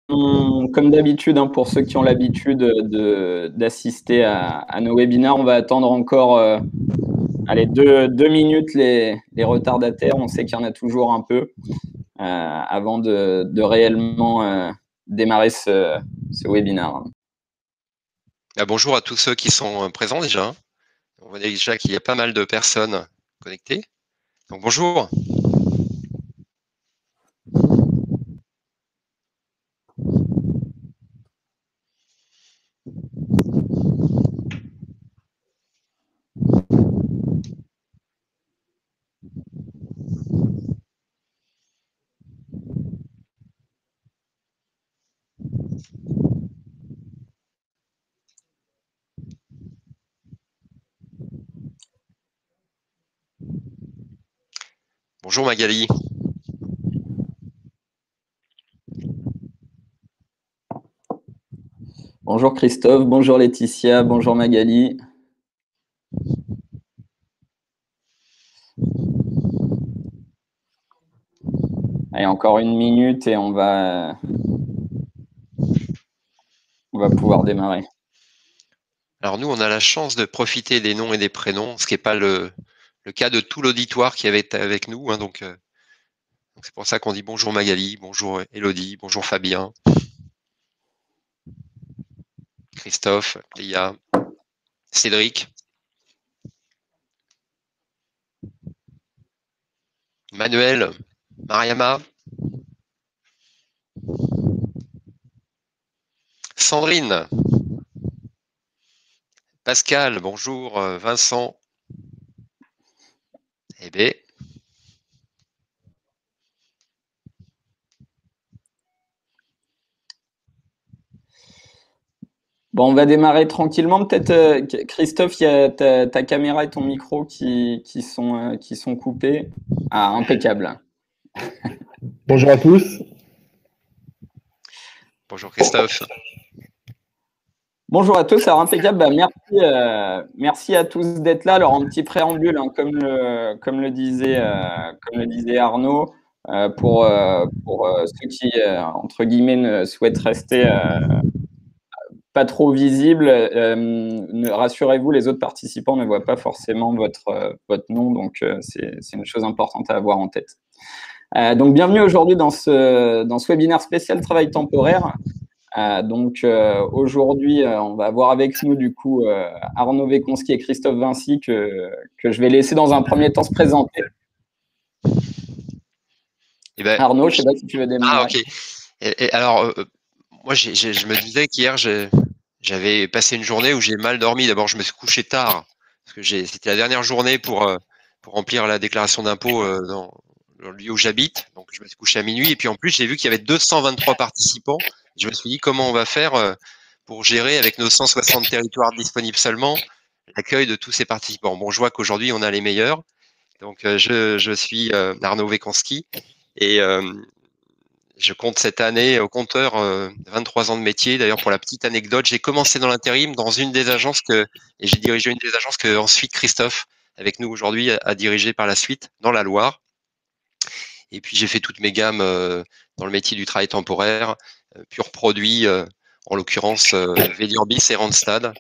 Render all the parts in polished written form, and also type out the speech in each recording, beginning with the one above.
comme d'habitude, hein, pour ceux qui ont l'habitude d'assister à nos webinaires, on va attendre encore allez, deux minutes les retardataires. On sait qu'il y en a toujours un peu avant de réellement démarrer ce webinaire. Bonjour à tous ceux qui sont présents déjà. On voit déjà qu'il y a pas mal de personnes connectées. Donc bonjour. Bonjour Magali. Bonjour Christophe, bonjour Laetitia, bonjour Magali. Allez, encore une minute et on va pouvoir démarrer. Alors nous, on a la chance de profiter des noms et des prénoms, ce qui n'est pas le cas de tout l'auditoire qui avait avec nous. Hein, donc c'est pour ça qu'on dit bonjour Magali, bonjour Elodie, bonjour Fabien, Christophe, Léa, Cédric, Manuel, Mariama, Sandrine, Pascal, bonjour Vincent, bien. Bon, on va démarrer tranquillement. Peut-être, Christophe, il y a ta caméra et ton micro qui sont coupés. Ah, impeccable. Bonjour à tous. Bonjour Christophe. Bonjour à tous, alors impeccable. Merci à tous d'être là. Alors, un petit préambule, hein, comme le disait Arnaud, pour ceux qui, entre guillemets, ne souhaitent rester pas trop visible, rassurez-vous, les autres participants ne voient pas forcément votre nom, donc c'est une chose importante à avoir en tête. Donc bienvenue aujourd'hui dans ce webinaire spécial travail temporaire. Aujourd'hui, on va avoir avec nous du coup Arnaud Vekonski et Christophe Vinci que je vais laisser dans un premier temps se présenter. Arnaud, je ne sais pas si tu veux démarrer. Ah ok. Et alors, moi je me disais qu'hier j'avais passé une journée où j'ai mal dormi. D'abord, je me suis couché tard parce que c'était la dernière journée pour remplir la déclaration d'impôt dans le lieu où j'habite. Donc, je me suis couché à minuit. Et puis, en plus, j'ai vu qu'il y avait 223 participants. Je me suis dit, comment on va faire pour gérer avec nos 160 territoires disponibles seulement l'accueil de tous ces participants. Bon, je vois qu'aujourd'hui, on a les meilleurs. Donc, je suis Arnaud Vekonski et je compte cette année au compteur 23 ans de métier. D'ailleurs, pour la petite anecdote, j'ai commencé dans l'intérim dans une des agences et j'ai dirigé une des agences que ensuite Christophe, avec nous aujourd'hui, a dirigé par la suite dans la Loire. Et puis, j'ai fait toutes mes gammes dans le métier du travail temporaire, pur produit, en l'occurrence Védurbis et Randstad,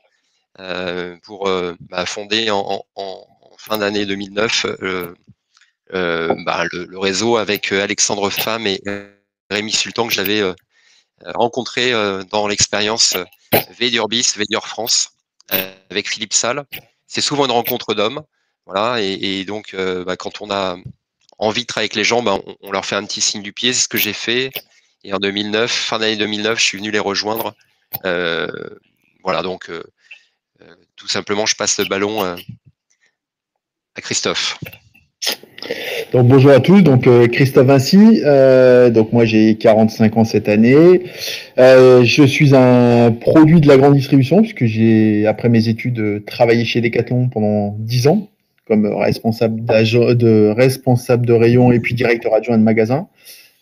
pour fonder en fin d'année 2009 le réseau avec Alexandre Pham et Rémi Sultan que j'avais rencontré dans l'expérience Védurbis, Védur France avec Philippe Salle. C'est souvent une rencontre d'hommes. Voilà, et donc quand on a envie de travailler avec les gens, on leur fait un petit signe du pied, c'est ce que j'ai fait. Et en 2009, fin d'année 2009, je suis venu les rejoindre. Voilà, donc tout simplement, je passe le ballon à Christophe. Donc bonjour à tous, donc Christophe Vinci, donc moi j'ai 45 ans cette année, je suis un produit de la grande distribution puisque j'ai après mes études travaillé chez Decathlon pendant 10 ans comme responsable de rayon et puis directeur adjoint de magasin.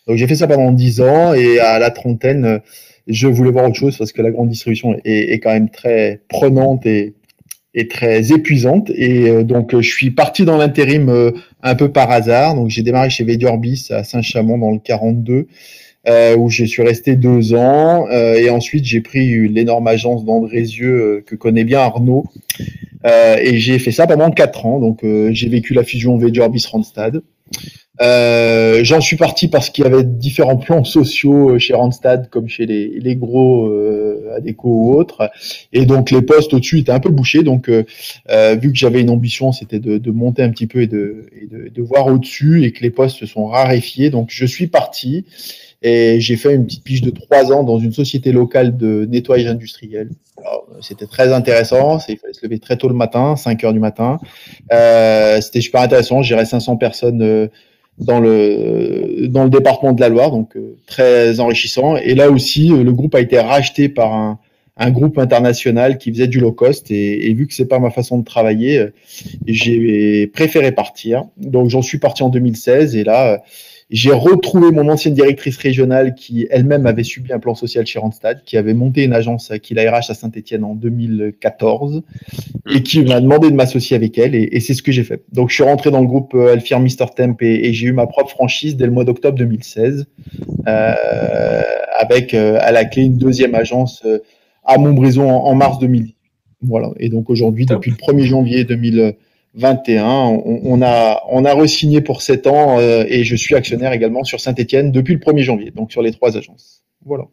Donc j'ai fait ça pendant 10 ans et à la trentaine je voulais voir autre chose parce que la grande distribution est quand même très prenante et très épuisante. Et donc, je suis parti dans l'intérim un peu par hasard. Donc, j'ai démarré chez Védurbis à Saint-Chamond dans le 42. où je suis resté 2 ans. Et ensuite, j'ai pris l'énorme agence d'Andrézieux que connaît bien Arnaud. Et j'ai fait ça pendant 4 ans. Donc, j'ai vécu la fusion Vejorbis-Randstad. J'en suis parti parce qu'il y avait différents plans sociaux chez Randstad, comme chez les gros Adecco ou autres. Et donc, les postes au-dessus étaient un peu bouchés. Donc, vu que j'avais une ambition, c'était de monter un petit peu et de voir au-dessus, et que les postes se sont raréfiés. Donc, je suis parti et j'ai fait une petite pige de 3 ans dans une société locale de nettoyage industriel. C'était très intéressant. Il fallait se lever très tôt le matin, 5 heures du matin. C'était super intéressant. J'ai géré 500 personnes dans le département de la Loire, donc très enrichissant. Et là aussi, le groupe a été racheté par un groupe international qui faisait du low cost, et vu que c'est pas ma façon de travailler, j'ai préféré partir. Donc j'en suis parti en 2016, et là j'ai retrouvé mon ancienne directrice régionale qui elle-même avait subi un plan social chez Randstad, qui avait monté une agence Aquila RH à Saint-Étienne en 2014, et qui m'a demandé de m'associer avec elle, et c'est ce que j'ai fait. Donc je suis rentré dans le groupe Alfir Mister Temp, et j'ai eu ma propre franchise dès le mois d'octobre 2016, avec à la clé une deuxième agence à Montbrison en mars 2018. Voilà. Et donc aujourd'hui, depuis le 1er janvier 2021, on a re-signé pour 7 ans, et je suis actionnaire également sur Saint-Étienne depuis le 1er janvier, donc sur les 3 agences. Voilà.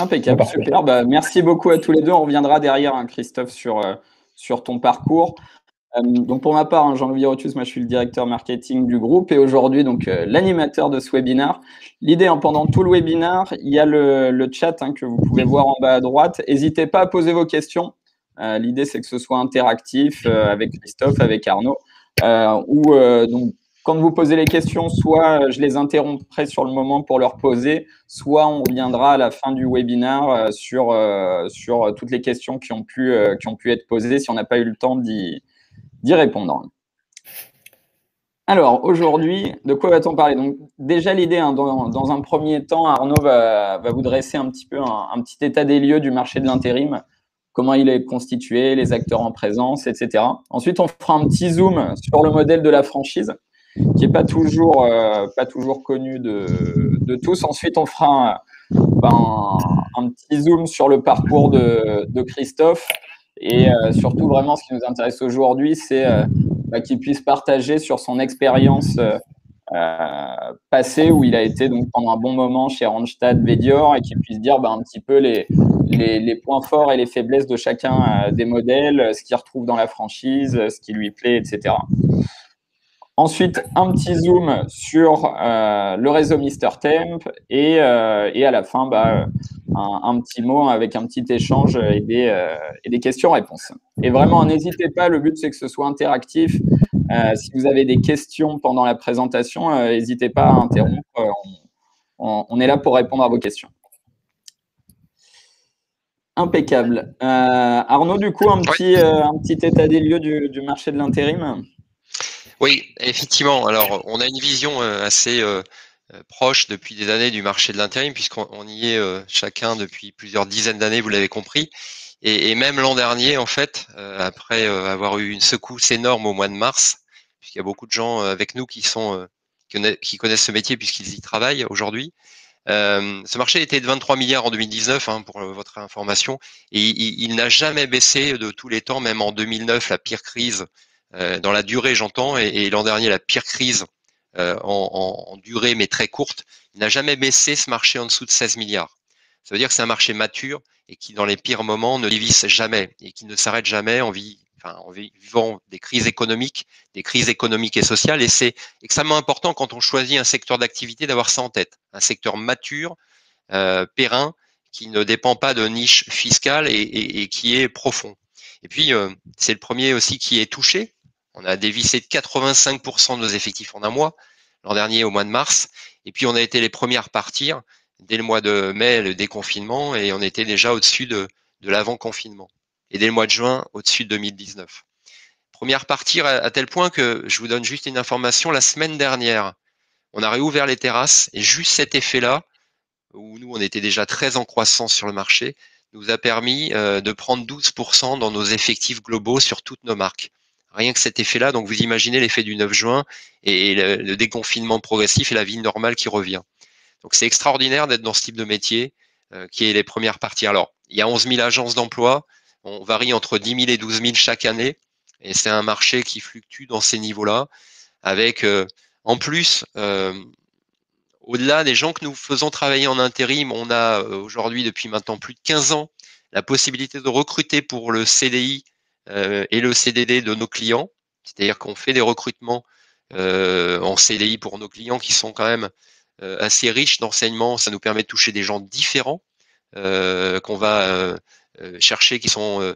Impeccable, super. Merci beaucoup à tous les deux. On reviendra derrière, hein, Christophe, sur ton parcours. Donc pour ma part, hein, Jean-Louis Rotus, moi je suis le directeur marketing du groupe, et aujourd'hui donc l'animateur de ce webinaire. L'idée, hein, pendant tout le webinaire, il y a le chat, hein, que vous pouvez voir en bas à droite. N'hésitez pas à poser vos questions. L'idée, c'est que ce soit interactif avec Christophe, avec Arnaud, donc quand vous posez les questions, soit je les interromprai sur le moment pour leur poser, soit on reviendra à la fin du webinaire sur toutes les questions qui ont pu être posées si on n'a pas eu le temps d'y répondre. Alors, aujourd'hui, de quoi va-t-on parler? Donc, déjà, l'idée, hein, dans un premier temps, Arnaud va vous dresser un petit peu un petit état des lieux du marché de l'intérim, comment il est constitué, les acteurs en présence, etc. Ensuite, on fera un petit zoom sur le modèle de la franchise, qui n'est pas toujours connu de tous. Ensuite, on fera un petit zoom sur le parcours de Christophe, et surtout, vraiment, ce qui nous intéresse aujourd'hui, c'est qu'il puisse partager sur son expérience passée, où il a été donc pendant un bon moment chez Randstad Vedior, et qu'il puisse dire un petit peu les points forts et les faiblesses de chacun des modèles, ce qu'il retrouve dans la franchise, ce qui lui plaît, etc. Ensuite, un petit zoom sur le réseau Mister Temp, et à la fin, un petit mot avec un petit échange et des questions-réponses. Et vraiment, n'hésitez pas, le but, c'est que ce soit interactif. Si vous avez des questions pendant la présentation, n'hésitez pas à interrompre. On est là pour répondre à vos questions. Impeccable. Arnaud, du coup, un petit état des lieux du marché de l'intérim. Oui, effectivement. Alors, on a une vision assez proche depuis des années du marché de l'intérim, puisqu'on y est chacun depuis plusieurs dizaines d'années, vous l'avez compris. Et même l'an dernier, en fait, après avoir eu une secousse énorme au mois de mars, puisqu'il y a beaucoup de gens avec nous qui connaissent ce métier puisqu'ils y travaillent aujourd'hui. Ce marché était de 23 milliards en 2019, hein, pour votre information, et il n'a jamais baissé de tous les temps, même en 2009, la pire crise, dans la durée j'entends, et l'an dernier la pire crise en durée mais très courte. Il n'a jamais baissé ce marché en dessous de 16 milliards. Ça veut dire que c'est un marché mature et qui dans les pires moments ne dévisse jamais et qui ne s'arrête jamais en vivant des crises économiques et sociales. Et c'est extrêmement important quand on choisit un secteur d'activité d'avoir ça en tête. Un secteur mature, périn, qui ne dépend pas de niche fiscale et qui est profond. Et puis, c'est le premier aussi qui est touché. On a dévissé de 85% de nos effectifs en un mois, l'an dernier au mois de mars. Et puis, on a été les premiers à repartir dès le mois de mai, le déconfinement, et on était déjà au-dessus de l'avant-confinement. Et dès le mois de juin, au-dessus de 2019. Premier à repartir à tel point que, je vous donne juste une information, la semaine dernière, on a réouvert les terrasses, et juste cet effet-là, où nous, on était déjà très en croissance sur le marché, nous a permis de prendre 12% dans nos effectifs globaux sur toutes nos marques. Rien que cet effet-là, donc vous imaginez l'effet du 9 juin et le déconfinement progressif et la vie normale qui revient. Donc, c'est extraordinaire d'être dans ce type de métier qui est les premières parties. Alors, il y a 11 000 agences d'emploi. On varie entre 10 000 et 12 000 chaque année. Et c'est un marché qui fluctue dans ces niveaux-là avec, en plus, au-delà des gens que nous faisons travailler en intérim, on a aujourd'hui, depuis maintenant plus de 15 ans, la possibilité de recruter pour le CDI et le CDD de nos clients. C'est-à-dire qu'on fait des recrutements en CDI pour nos clients qui sont quand même assez riches d'enseignements. Ça nous permet de toucher des gens différents qu'on va chercher, qui sont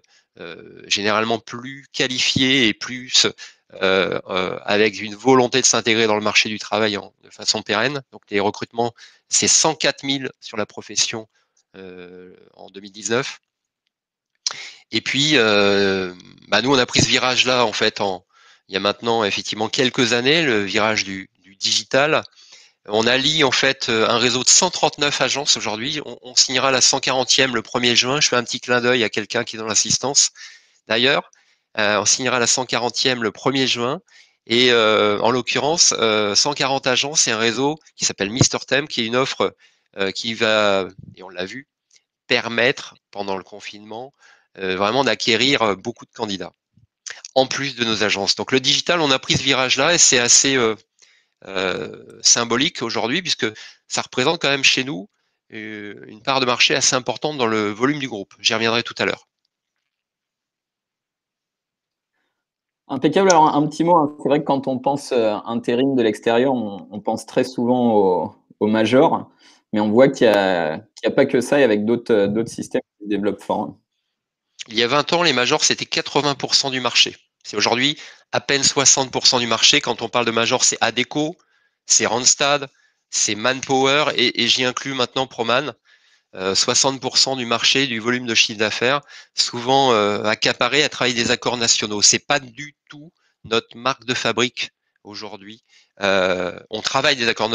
généralement plus qualifiés et plus avec une volonté de s'intégrer dans le marché du travail de façon pérenne. Donc les recrutements, c'est 104 000 sur la profession en 2019. Et puis, nous, on a pris ce virage-là, en fait, il y a maintenant effectivement quelques années, le virage du digital. On allie en fait un réseau de 139 agences aujourd'hui. On signera la 140e le 1er juin. Je fais un petit clin d'œil à quelqu'un qui est dans l'assistance. D'ailleurs, on signera la 140e le 1er juin. Et en l'occurrence, 140 agences, c'est un réseau qui s'appelle Mister Thème, qui est une offre qui va, et on l'a vu, permettre pendant le confinement vraiment d'acquérir beaucoup de candidats, en plus de nos agences. Donc le digital, on a pris ce virage-là et c'est assez symbolique aujourd'hui, puisque ça représente quand même chez nous une part de marché assez importante dans le volume du groupe. J'y reviendrai tout à l'heure. Impeccable. Alors, un petit mot, hein. C'est vrai que quand on pense intérim de l'extérieur, on pense très souvent au major, mais on voit qu'il n'y a pas que ça, et avec d'autres systèmes qui se développent fort. Il y a 20 ans, les majors, c'était 80% du marché. C'est aujourd'hui à peine 60% du marché. Quand on parle de major, c'est Adecco, c'est Randstad, c'est Manpower, et j'y inclus maintenant Proman. 60% du marché, du volume de chiffre d'affaires, souvent accaparé à travailler des accords nationaux. C'est pas du tout notre marque de fabrique aujourd'hui. On travaille des accords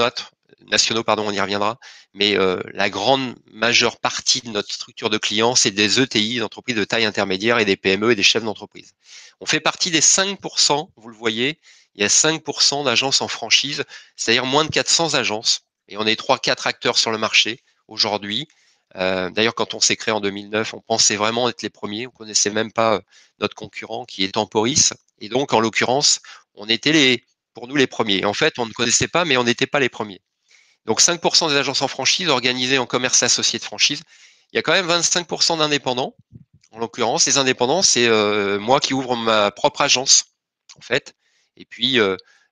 nationaux, on y reviendra, mais la grande majeure partie de notre structure de clients, c'est des ETI, des entreprises de taille intermédiaire, et des PME et des chefs d'entreprise. On fait partie des 5%, vous le voyez, il y a 5% d'agences en franchise, c'est-à-dire moins de 400 agences, et on est 3-4 acteurs sur le marché aujourd'hui. D'ailleurs, quand on s'est créé en 2009, on pensait vraiment être les premiers. On connaissait même pas notre concurrent qui est Temporis. Et donc, en l'occurrence, on était pour nous les premiers. En fait, on ne connaissait pas, mais on n'était pas les premiers. Donc, 5% des agences en franchise organisées en commerce associé de franchise. Il y a quand même 25% d'indépendants. En l'occurrence, les indépendants, c'est moi qui ouvre ma propre agence, en fait. Et puis,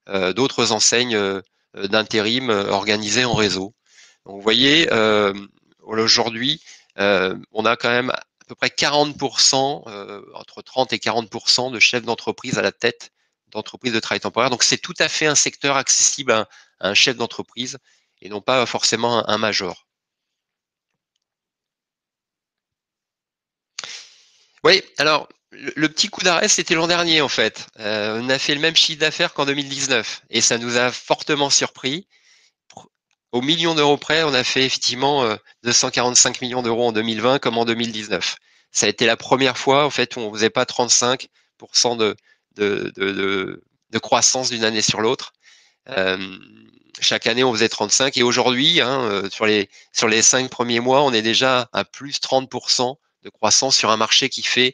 d'autres enseignes d'intérim organisées en réseau. Donc, vous voyez, aujourd'hui, on a quand même à peu près 40%, entre 30 et 40% de chefs d'entreprise à la tête d'entreprises de travail temporaire. Donc, c'est tout à fait un secteur accessible à un chef d'entreprise et non pas forcément un major. Oui, alors, le petit coup d'arrêt, c'était l'an dernier, en fait. On a fait le même chiffre d'affaires qu'en 2019 et ça nous a fortement surpris. Au million d'euros près, on a fait effectivement 245 millions d'euros en 2020 comme en 2019. Ça a été la première fois en fait où on faisait pas 35% de croissance d'une année sur l'autre. Chaque année, on faisait 35 et aujourd'hui, sur les 5 premiers mois, on est déjà à plus 30% de croissance sur un marché qui fait,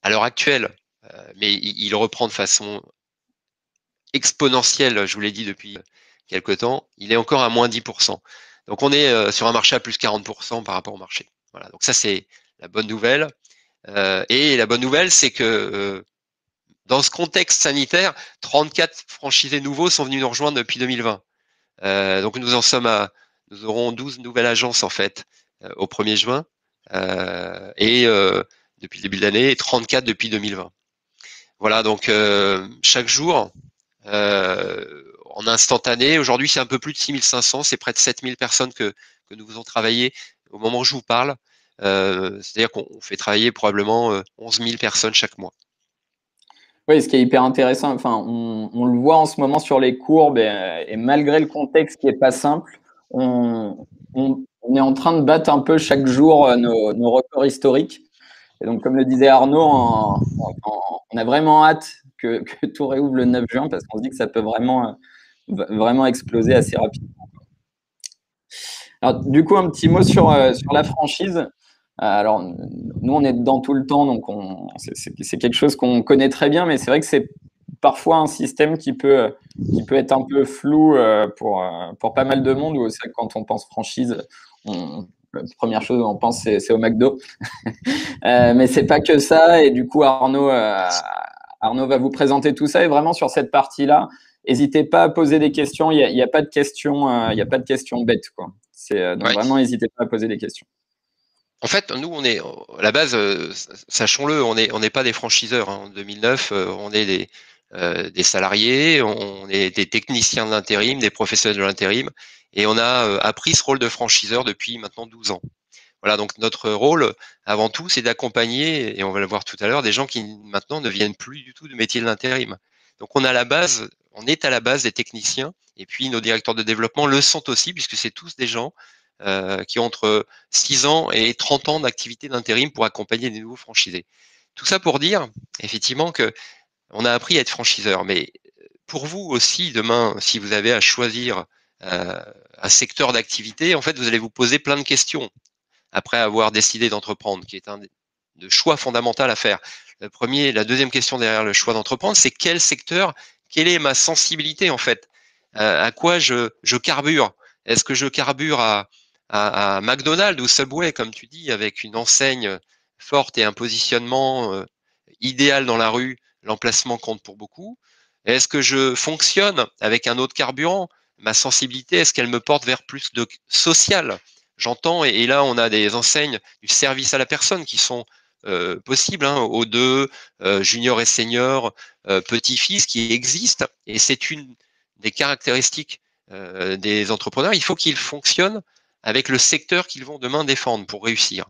à l'heure actuelle, mais il reprend de façon exponentielle, je vous l'ai dit depuis quelque temps, il est encore à moins 10%. Donc on est sur un marché à plus 40% par rapport au marché. Voilà, donc ça c'est la bonne nouvelle. Et la bonne nouvelle, c'est que dans ce contexte sanitaire, 34 franchisés nouveaux sont venus nous rejoindre depuis 2020. Donc nous aurons 12 nouvelles agences en fait au 1er juin et depuis le début de l'année, 34 depuis 2020. Voilà, donc chaque jour, en instantané. Aujourd'hui, c'est un peu plus de 6500, c'est près de 7000 personnes que nous faisons travailler au moment où je vous parle. C'est-à-dire qu'on fait travailler probablement 11 000 personnes chaque mois. Oui, ce qui est hyper intéressant, enfin, on le voit en ce moment sur les courbes, et malgré le contexte qui n'est pas simple, on est en train de battre un peu chaque jour nos records historiques. Et donc, comme le disait Arnaud, on a vraiment hâte que tout réouvre le 9 juin parce qu'on se dit que ça peut vraiment exploser assez rapidement. Alors, du coup, un petit mot sur la franchise. Alors, nous, on est dedans tout le temps, donc c'est quelque chose qu'on connaît très bien, mais c'est vrai que c'est parfois un système qui peut être un peu flou pour pas mal de monde, où c'est vrai que quand on pense franchise, la première chose on pense, c'est au McDo. Mais c'est pas que ça, et du coup, Arnaud va vous présenter tout ça, et vraiment sur cette partie-là, n'hésitez pas à poser des questions, il y a pas de questions, il y a pas de questions bêtes, quoi. Donc Ouais. vraiment, n'hésitez pas à poser des questions. En fait, nous, on est à la base, sachons-le, on n'est pas des franchiseurs. Hein. En 2009, on est des salariés, on est des techniciens de l'intérim, des professionnels de l'intérim, et on a appris ce rôle de franchiseur depuis maintenant 12 ans. Voilà, donc notre rôle, avant tout, c'est d'accompagner, et on va le voir tout à l'heure, des gens qui maintenant ne viennent plus du tout du métier de l'intérim. Donc on est à la base des techniciens, et puis nos directeurs de développement le sont aussi, puisque c'est tous des gens qui ont entre 6 ans et 30 ans d'activité d'intérim pour accompagner des nouveaux franchisés. Tout ça pour dire, effectivement, que on a appris à être franchiseur, mais pour vous aussi, demain, si vous avez à choisir un secteur d'activité, en fait, vous allez vous poser plein de questions après avoir décidé d'entreprendre, qui est un de choix fondamental à faire. La deuxième question derrière le choix d'entreprendre, c'est quel secteur, quelle est ma sensibilité en fait, à quoi je carbure. Est-ce que je carbure à McDonald's ou Subway, comme tu dis, avec une enseigne forte et un positionnement idéal dans la rue, l'emplacement compte pour beaucoup. Est-ce que je fonctionne avec un autre carburant? Ma sensibilité, est-ce qu'elle me porte vers plus de social? J'entends, et là, on a des enseignes du service à la personne qui sont possibles, hein, O2, junior et senior, petit-fils qui existent, et c'est une des caractéristiques des entrepreneurs. Il faut qu'ils fonctionnent avec le secteur qu'ils vont demain défendre pour réussir.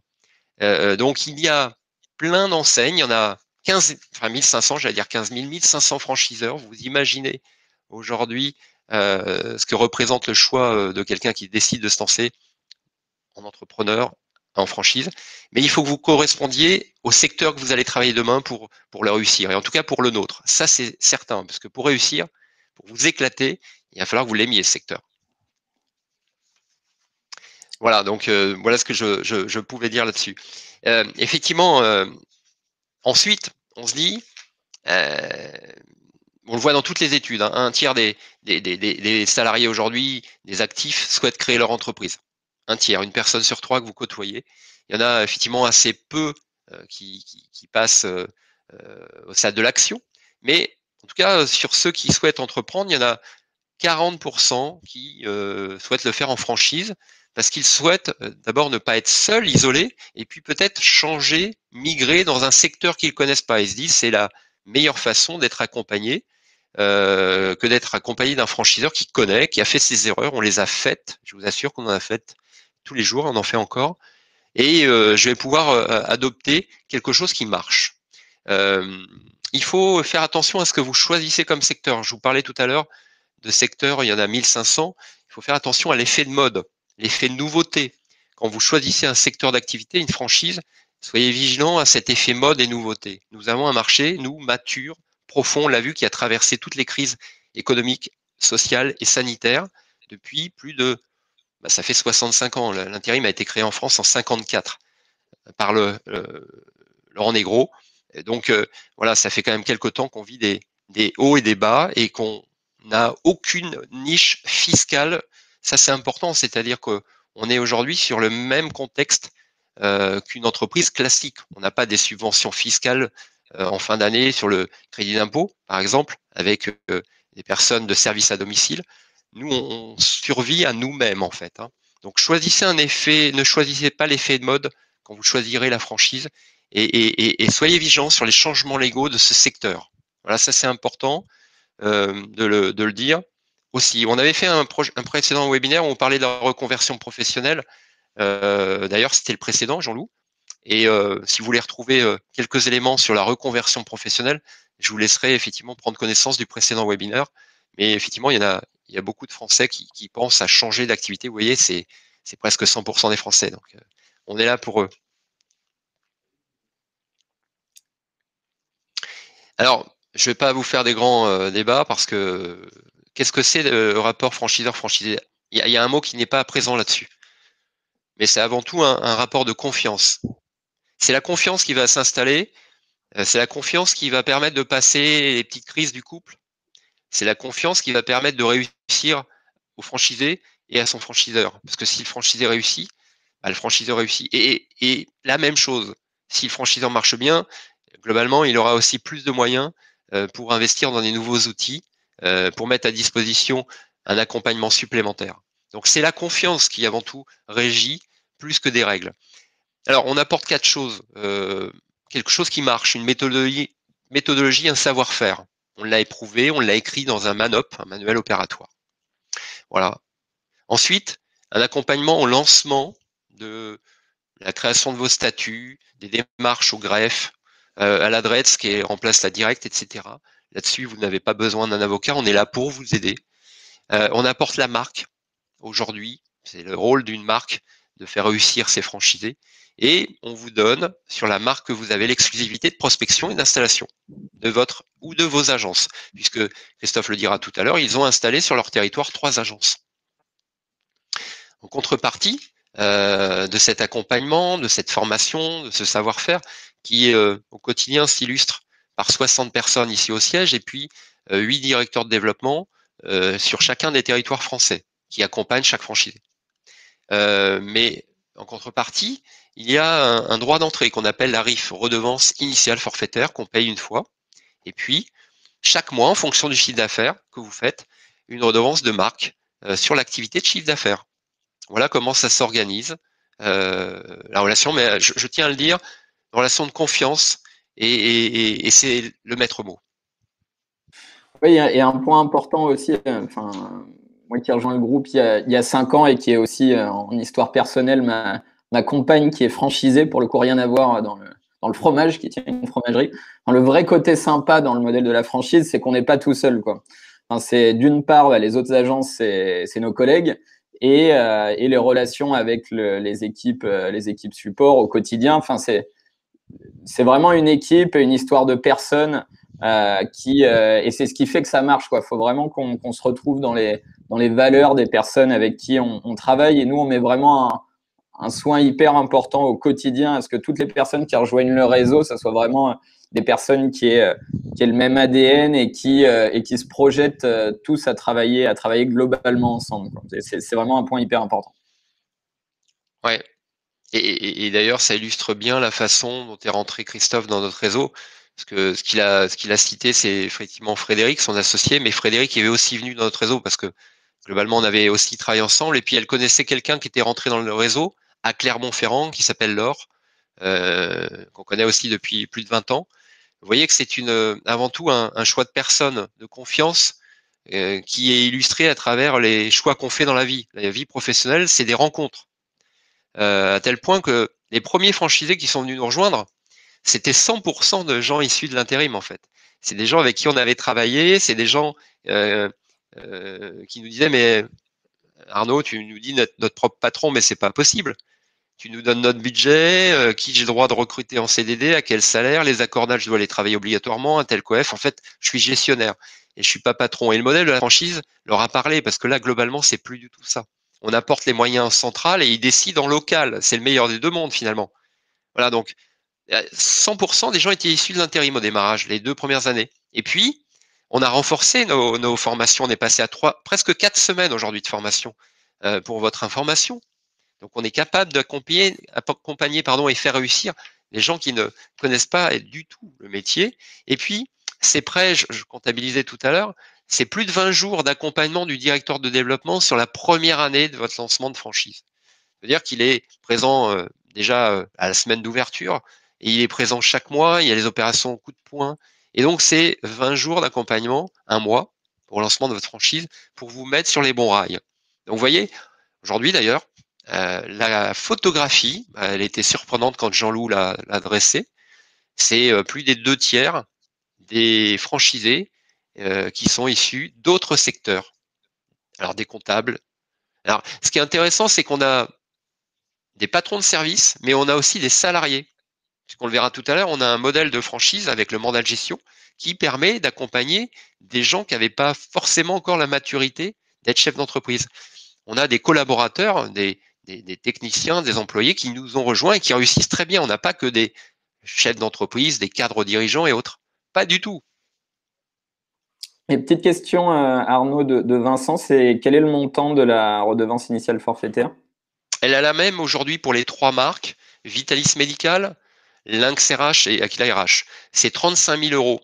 Donc, il y a plein d'enseignes, il y en a 1500, j'allais dire 15 000, 1500 franchiseurs. Vous imaginez aujourd'hui ce que représente le choix de quelqu'un qui décide de se lancer en entrepreneur, en franchise, mais il faut que vous correspondiez au secteur que vous allez travailler demain pour le réussir, et en tout cas pour le nôtre. Ça, c'est certain, parce que pour réussir, pour vous éclater, il va falloir que vous l'aimiez, ce secteur. Voilà, donc voilà ce que je pouvais dire là-dessus. Effectivement, ensuite, on se dit, on le voit dans toutes les études, hein, un tiers des salariés aujourd'hui, des actifs, souhaitent créer leur entreprise. Un tiers, une personne sur trois que vous côtoyez. Il y en a effectivement assez peu qui passent au stade de l'action. Mais en tout cas, sur ceux qui souhaitent entreprendre, il y en a 40% qui souhaitent le faire en franchise parce qu'ils souhaitent d'abord ne pas être seuls, isolés, et puis peut-être changer, migrer dans un secteur qu'ils ne connaissent pas. Ils se disent c'est la meilleure façon d'être accompagné que d'être accompagné d'un franchiseur qui connaît, qui a fait ses erreurs. On les a faites, je vous assure qu'on en a faites tous les jours, on en fait encore. Et je vais pouvoir adopter quelque chose qui marche. Il faut faire attention à ce que vous choisissez comme secteur. Je vous parlais tout à l'heure de secteurs, il y en a 1500. Il faut faire attention à l'effet de mode, l'effet de nouveauté. Quand vous choisissez un secteur d'activité, une franchise, soyez vigilant à cet effet mode et nouveauté. Nous avons un marché, nous, mature, profond, on l'a vu, qui a traversé toutes les crises économiques, sociales et sanitaires depuis plus de, ça fait 65 ans. L'intérim a été créé en France en 54 par Laurent Negro. Et donc, voilà, ça fait quand même quelques temps qu'on vit des hauts et des bas et qu'on n'a aucune niche fiscale. Ça, c'est important, c'est-à-dire qu'on est aujourd'hui sur le même contexte qu'une entreprise classique. On n'a pas des subventions fiscales en fin d'année sur le crédit d'impôt, par exemple, avec des personnes de service à domicile. Nous, on survit à nous-mêmes, en fait. Hein. Donc, choisissez un effet, ne choisissez pas l'effet de mode quand vous choisirez la franchise et soyez vigilants sur les changements légaux de ce secteur. Voilà, ça c'est important de le dire. Aussi, on avait fait un précédent webinaire où on parlait de la reconversion professionnelle. D'ailleurs, c'était le précédent, Jean-Loup. Et si vous voulez retrouver quelques éléments sur la reconversion professionnelle, je vous laisserai effectivement prendre connaissance du précédent webinaire. Mais effectivement, il y a beaucoup de Français qui pensent à changer d'activité. Vous voyez, c'est presque 100% des Français. Donc, on est là pour eux. Alors, je ne vais pas vous faire des grands débats parce que qu'est-ce que c'est le rapport franchiseur-franchisé? Il y a un mot qui n'est pas présent là-dessus. mais c'est avant tout un rapport de confiance. C'est la confiance qui va s'installer, c'est la confiance qui va permettre de passer les petites crises du couple, c'est la confiance qui va permettre de réussir au franchisé et à son franchiseur. Parce que si le franchisé réussit, bah, le franchiseur réussit. Et la même chose, si le franchiseur marche bien, globalement, il aura aussi plus de moyens pour investir dans des nouveaux outils, pour mettre à disposition un accompagnement supplémentaire. Donc c'est la confiance qui avant tout régit plus que des règles. Alors on apporte 4 choses, quelque chose qui marche, une méthodologie, un savoir-faire. On l'a éprouvé, on l'a écrit dans un MANOP, un manuel opératoire. Voilà. Ensuite, un accompagnement au lancement de la création de vos statuts, des démarches au greffe, à l'adresse qui remplace la directe, etc. Là-dessus, vous n'avez pas besoin d'un avocat, on est là pour vous aider. On apporte la marque. Aujourd'hui, c'est le rôle d'une marque de faire réussir ses franchisés. Et on vous donne, sur la marque que vous avez, l'exclusivité de prospection et d'installation de votre ou de vos agences. Puisque Christophe le dira tout à l'heure, ils ont installé sur leur territoire 3 agences. En contrepartie de cet accompagnement, de cette formation, de ce savoir-faire qui au quotidien s'illustre par 60 personnes ici au siège et puis 8 directeurs de développement sur chacun des territoires français qui accompagnent chaque franchisé. Mais en contrepartie, il y a un droit d'entrée qu'on appelle la RIF, redevance initiale forfaitaire, qu'on paye une fois. Et puis, chaque mois, en fonction du chiffre d'affaires que vous faites, une redevance de marque sur l'activité de chiffre d'affaires. Voilà comment ça s'organise, la relation. Mais je tiens à le dire, une relation de confiance, et c'est le maître mot. Oui, et un point important aussi, enfin, moi qui ai rejoint le groupe il y a 5 ans et qui est aussi en histoire personnelle, ma compagne qui est franchisée, pour le coup, rien à voir dans le fromage, qui tient une fromagerie. Enfin, le vrai côté sympa dans le modèle de la franchise, c'est qu'on n'est pas tout seul, quoi. Enfin, c'est d'une part, les autres agences, c'est nos collègues, et les relations avec les équipes support au quotidien. Enfin, c'est vraiment une équipe, une histoire de personnes et c'est ce qui fait que ça marche, quoi. Faut vraiment qu'on se retrouve dans les valeurs des personnes avec qui on travaille, et nous on met vraiment un soin hyper important au quotidien à ce que toutes les personnes qui rejoignent le réseau, ça soit vraiment des personnes qui aient le même ADN et qui se projettent tous à travailler globalement ensemble, quoi. C'est vraiment un point hyper important. Ouais. Et d'ailleurs, ça illustre bien la façon dont est rentré Christophe dans notre réseau. Parce que ce qu'il a cité, c'est effectivement Frédéric, son associé, mais Frédéric est aussi venu dans notre réseau parce que globalement, on avait aussi travaillé ensemble. Et puis, elle connaissait quelqu'un qui était rentré dans le réseau à Clermont-Ferrand, qui s'appelle Laure, qu'on connaît aussi depuis plus de 20 ans. Vous voyez que c'est avant tout un choix de personne, de confiance, qui est illustré à travers les choix qu'on fait dans la vie. La vie professionnelle, c'est des rencontres. À tel point que les premiers franchisés qui sont venus nous rejoindre, c'était 100% de gens issus de l'intérim, en fait. C'est des gens avec qui on avait travaillé, c'est des gens qui nous disaient, mais Arnaud, tu nous dis notre propre patron, mais c'est pas possible. Tu nous donnes notre budget, qui j'ai le droit de recruter en CDD, à quel salaire, les accordages, je dois les travailler obligatoirement, un tel coef. En fait, je suis gestionnaire et je suis pas patron. Et le modèle de la franchise leur a parlé parce que là, globalement, c'est plus du tout ça. On apporte les moyens centrales et ils décident en local. C'est le meilleur des deux mondes finalement. Voilà, donc 100% des gens étaient issus de l'intérim au démarrage, les 2 premières années. Et puis, on a renforcé nos formations. On est passé à presque 4 semaines aujourd'hui de formation pour votre information. Donc, on est capable d'accompagner et faire réussir les gens qui ne connaissent pas du tout le métier. Et puis, c'est prêt, je comptabilisais tout à l'heure, c'est plus de 20 jours d'accompagnement du directeur de développement sur la première année de votre lancement de franchise. C'est-à-dire qu'il est présent déjà à la semaine d'ouverture et il est présent chaque mois. Il y a les opérations au coup de poing. Et donc, c'est 20 jours d'accompagnement, un mois, pour le lancement de votre franchise, pour vous mettre sur les bons rails. Donc, vous voyez, aujourd'hui d'ailleurs, la photographie, elle était surprenante quand Jean-Loup l'a dressée. C'est plus des 2/3 des franchisés qui sont issus d'autres secteurs. Alors, des comptables. Alors, ce qui est intéressant, c'est qu'on a des patrons de service, mais on a aussi des salariés. Puisqu'on le verra tout à l'heure, on a un modèle de franchise avec le mandat de gestion qui permet d'accompagner des gens qui n'avaient pas forcément encore la maturité d'être chef d'entreprise. On a des collaborateurs, des des techniciens, des employés qui nous ont rejoints et qui réussissent très bien. On n'a pas que des chefs d'entreprise, des cadres dirigeants et autres. Pas du tout. Et petite question, Arnaud, de Vincent, c'est quel est le montant de la redevance initiale forfaitaire? Elle a la même aujourd'hui pour les 3 marques, Vitalis Medical, Lynx RH et Aquila RH. C'est 35 000 €.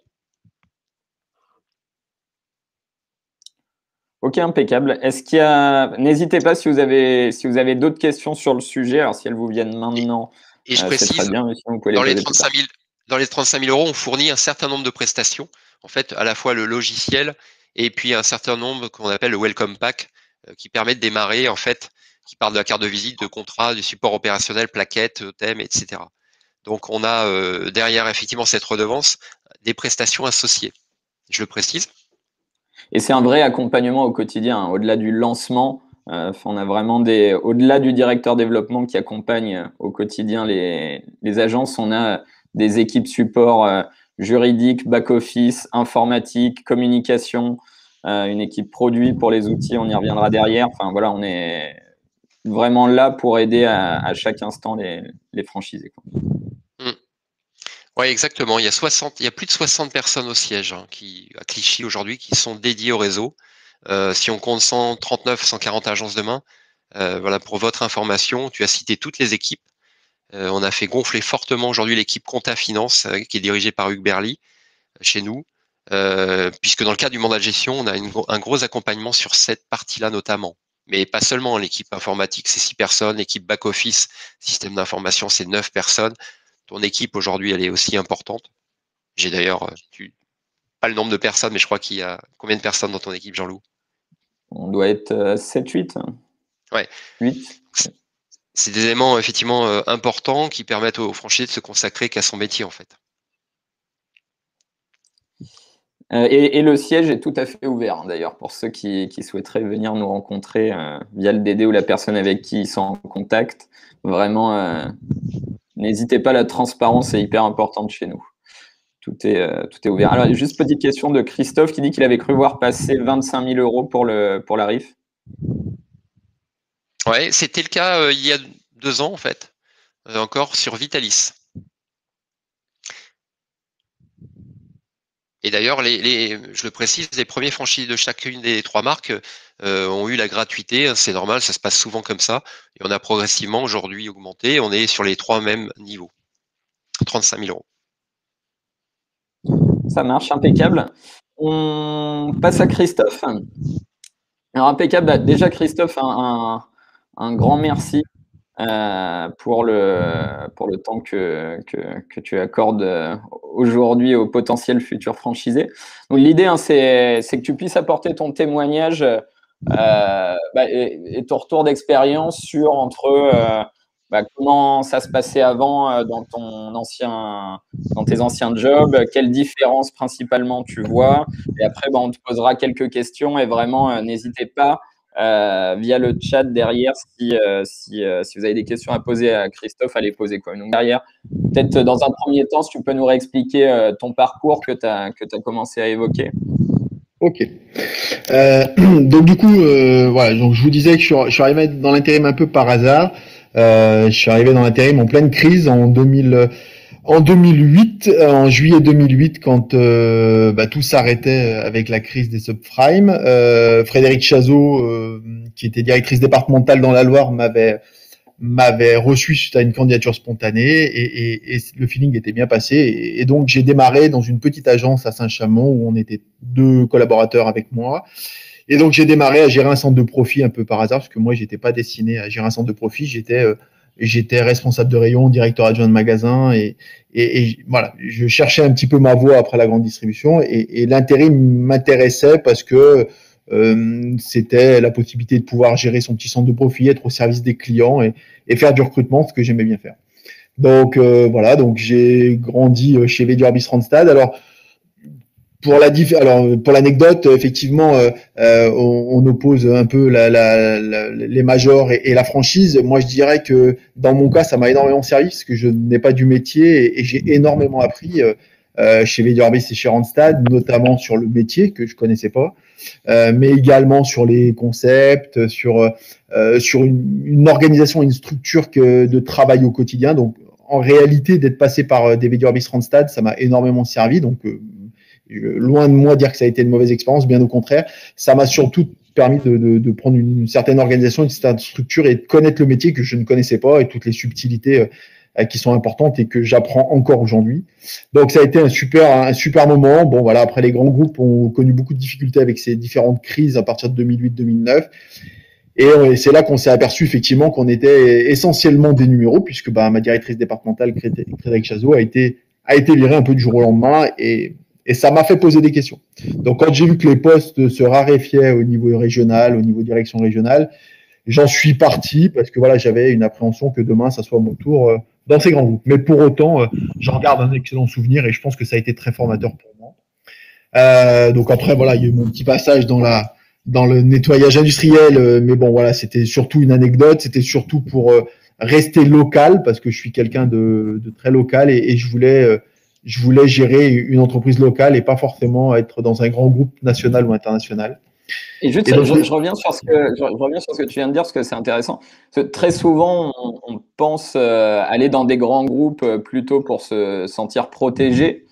Ok, impeccable. Est-ce qu'il y a... N'hésitez pas si vous avez d'autres questions sur le sujet. Alors, si elles vous viennent maintenant, Et je c'est très précise, bien, mais sinon, vous pouvez les dans les poser plus tard. 35 000 €, on fournit un certain nombre de prestations. En fait, à la fois le logiciel et puis un certain nombre qu'on appelle le Welcome Pack, qui permet de démarrer, en fait, qui part de la carte de visite, de contrat, du support opérationnel, plaquettes, thèmes, etc. Donc, on a derrière, effectivement, cette redevance, des prestations associées. Je le précise. Et c'est un vrai accompagnement au quotidien, hein. Au-delà du lancement, on a vraiment au-delà du directeur développement qui accompagne au quotidien les agences, on a des équipes support juridique, back-office, informatique, communication, une équipe produit pour les outils, on y reviendra derrière. Enfin voilà, on est vraiment là pour aider à chaque instant les franchisés, quoi. Oui, exactement. Il y a plus de 60 personnes au siège à Clichy aujourd'hui qui sont dédiées au réseau. Si on compte 139, 140 agences demain, voilà, pour votre information, tu as cité toutes les équipes. On a fait gonfler fortement aujourd'hui l'équipe Compta Finance qui est dirigée par Hugues Berly chez nous, puisque dans le cadre du mandat de gestion, on a un gros accompagnement sur cette partie-là notamment. Mais pas seulement, l'équipe informatique, c'est 6 personnes, l'équipe back-office, système d'information, c'est 9 personnes. Ton équipe aujourd'hui, elle est aussi importante. J'ai d'ailleurs pas le nombre de personnes, mais je crois qu'il y a combien de personnes dans ton équipe, Jean-Loup? On doit être 7-8. Ouais. 8. C'est des éléments effectivement importants qui permettent aux franchisés de se consacrer qu'à son métier en fait. Et le siège est tout à fait ouvert, d'ailleurs, pour ceux qui souhaiteraient venir nous rencontrer via le DD ou la personne avec qui ils sont en contact. Vraiment, n'hésitez pas, la transparence est hyper importante chez nous. Tout est ouvert. Alors, juste petite question de Christophe qui dit qu'il avait cru voir passer 25 000 € pour la RIF. Ouais, c'était le cas il y a 2 ans en fait, encore sur Vitalis. Et d'ailleurs, je le précise, les premiers franchisés de chacune des 3 marques ont eu la gratuité. C'est normal, ça se passe souvent comme ça. Et on a progressivement aujourd'hui augmenté. On est sur les 3 mêmes niveaux. 35 000 €. Ça marche, impeccable. On passe à Christophe. Alors, impeccable. Bah, déjà, Christophe, un grand merci pour le temps que tu accordes aujourd'hui aux potentiels futurs franchisés. Donc, l'idée, hein, c'est que tu puisses apporter ton témoignage et ton retour d'expérience sur comment ça se passait avant dans tes anciens jobs, quelles différences principalement tu vois. Et après, on te posera quelques questions et vraiment, n'hésitez pas via le chat derrière si vous avez des questions à poser à Christophe, à les poser, quoi. Donc derrière, peut-être dans un premier temps, si tu peux nous réexpliquer ton parcours que tu as commencé à évoquer. Ok. Donc du coup, voilà. Donc je vous disais que je suis arrivé dans l'intérim un peu par hasard. Je suis arrivé dans l'intérim en pleine crise en 2008, en juillet 2008, quand tout s'arrêtait avec la crise des subprimes. Frédéric Chazot, qui était directrice départementale dans la Loire, m'avait reçu suite à une candidature spontanée et le feeling était bien passé. Et donc j'ai démarré dans une petite agence à Saint-Chamond où on était 2 collaborateurs avec moi. Et donc j'ai démarré à gérer un centre de profit un peu par hasard, parce que moi j'étais pas destiné à gérer un centre de profit, j'étais responsable de rayon, directeur adjoint de magasin et voilà, je cherchais un petit peu ma voie après la grande distribution et l'intérim m'intéressait parce que c'était la possibilité de pouvoir gérer son petit centre de profit, être au service des clients et faire du recrutement, ce que j'aimais bien faire. Donc voilà, donc j'ai grandi chez Védur Randstad. Alors pour l'anecdote, effectivement, on oppose un peu les majors et la franchise. Moi, je dirais que dans mon cas, ça m'a énormément servi parce que je n'ai pas du métier et j'ai énormément appris chez Vedio-Orbis et chez Randstad, notamment sur le métier que je connaissais pas, mais également sur les concepts, sur une organisation, une structure de travail au quotidien. Donc, en réalité, d'être passé par des Vedio-Orbis Randstad, ça m'a énormément servi. Donc, loin de moi dire que ça a été une mauvaise expérience, bien au contraire. Ça m'a surtout permis de prendre une certaine organisation, une certaine structure et de connaître le métier que je ne connaissais pas et toutes les subtilités qui sont importantes et que j'apprends encore aujourd'hui. Donc, ça a été un super moment. Bon, voilà, après, les grands groupes ont connu beaucoup de difficultés avec ces différentes crises à partir de 2008-2009. Et c'est là qu'on s'est aperçu effectivement qu'on était essentiellement des numéros, puisque ma directrice départementale, Frédéric Chazot, a été virée un peu du jour au lendemain et ça m'a fait poser des questions. Donc, quand j'ai vu que les postes se raréfiaient au niveau régional, au niveau direction régionale, j'en suis parti parce que voilà, j'avais une appréhension que demain, ça soit mon tour dans ces grands groupes. Mais pour autant, j'en garde un excellent souvenir et je pense que ça a été très formateur pour moi. Donc après, voilà, il y a eu mon petit passage dans le nettoyage industriel, mais bon, voilà, c'était surtout une anecdote, c'était surtout pour rester local parce que je suis quelqu'un de très local et je voulais gérer une entreprise locale et pas forcément être dans un grand groupe national ou international. Et juste, je reviens sur ce que tu viens de dire, parce que c'est intéressant. Parce que très souvent, on pense aller dans des grands groupes plutôt pour se sentir protégé,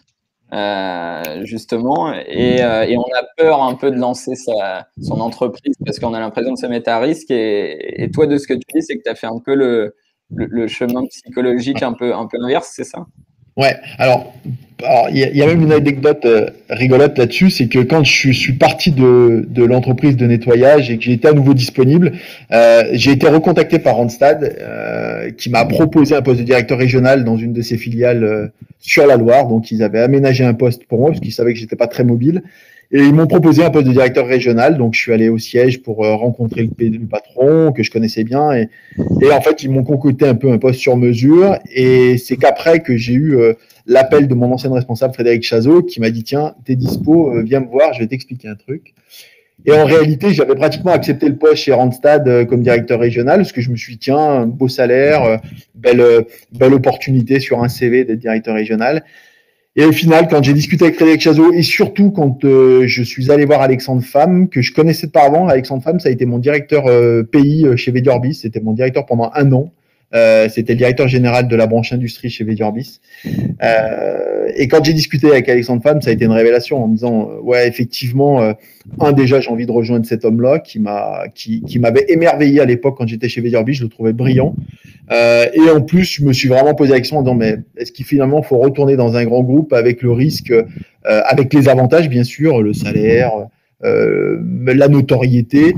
justement, et on a peur un peu de lancer son entreprise parce qu'on a l'impression de se mettre à risque. Et toi, de ce que tu dis, c'est que tu as fait un peu le chemin psychologique un peu inverse, c'est ça? Ouais, alors il y a même une anecdote rigolote là-dessus, c'est que quand je suis parti de l'entreprise de nettoyage et que j'ai été à nouveau disponible, j'ai été recontacté par Randstad qui m'a proposé un poste de directeur régional dans une de ses filiales sur la Loire. Donc ils avaient aménagé un poste pour moi parce qu'ils savaient que j'étais pas très mobile. Et ils m'ont proposé un poste de directeur régional, donc je suis allé au siège pour rencontrer le patron que je connaissais bien, et en fait ils m'ont concocté un peu un poste sur mesure, et c'est qu'après que j'ai eu l'appel de mon ancien responsable Frédéric Chazot qui m'a dit tiens, t'es dispo, viens me voir, je vais t'expliquer un truc. Et en réalité, j'avais pratiquement accepté le poste chez Randstad comme directeur régional parce que je me suis dit tiens, beau salaire, belle opportunité sur un CV d'être directeur régional. Et au final, quand j'ai discuté avec Frédéric Chazot et surtout quand je suis allé voir Alexandre Pham, que je connaissais pas avant, Alexandre Pham, ça a été mon directeur pays chez Vedio-Orbis, c'était mon directeur pendant 1 an. C'était le directeur général de la branche industrie chez Vedio-Orbis. Et quand j'ai discuté avec Alexandre Pham, ça a été une révélation en me disant ouais, effectivement, déjà j'ai envie de rejoindre cet homme-là qui m'avait émerveillé à l'époque quand j'étais chez Vedio-Orbis, je le trouvais brillant. Et en plus, je me suis vraiment posé la question en disant mais est-ce qu'il finalement faut retourner dans un grand groupe avec le risque, avec les avantages bien sûr, le salaire, la notoriété,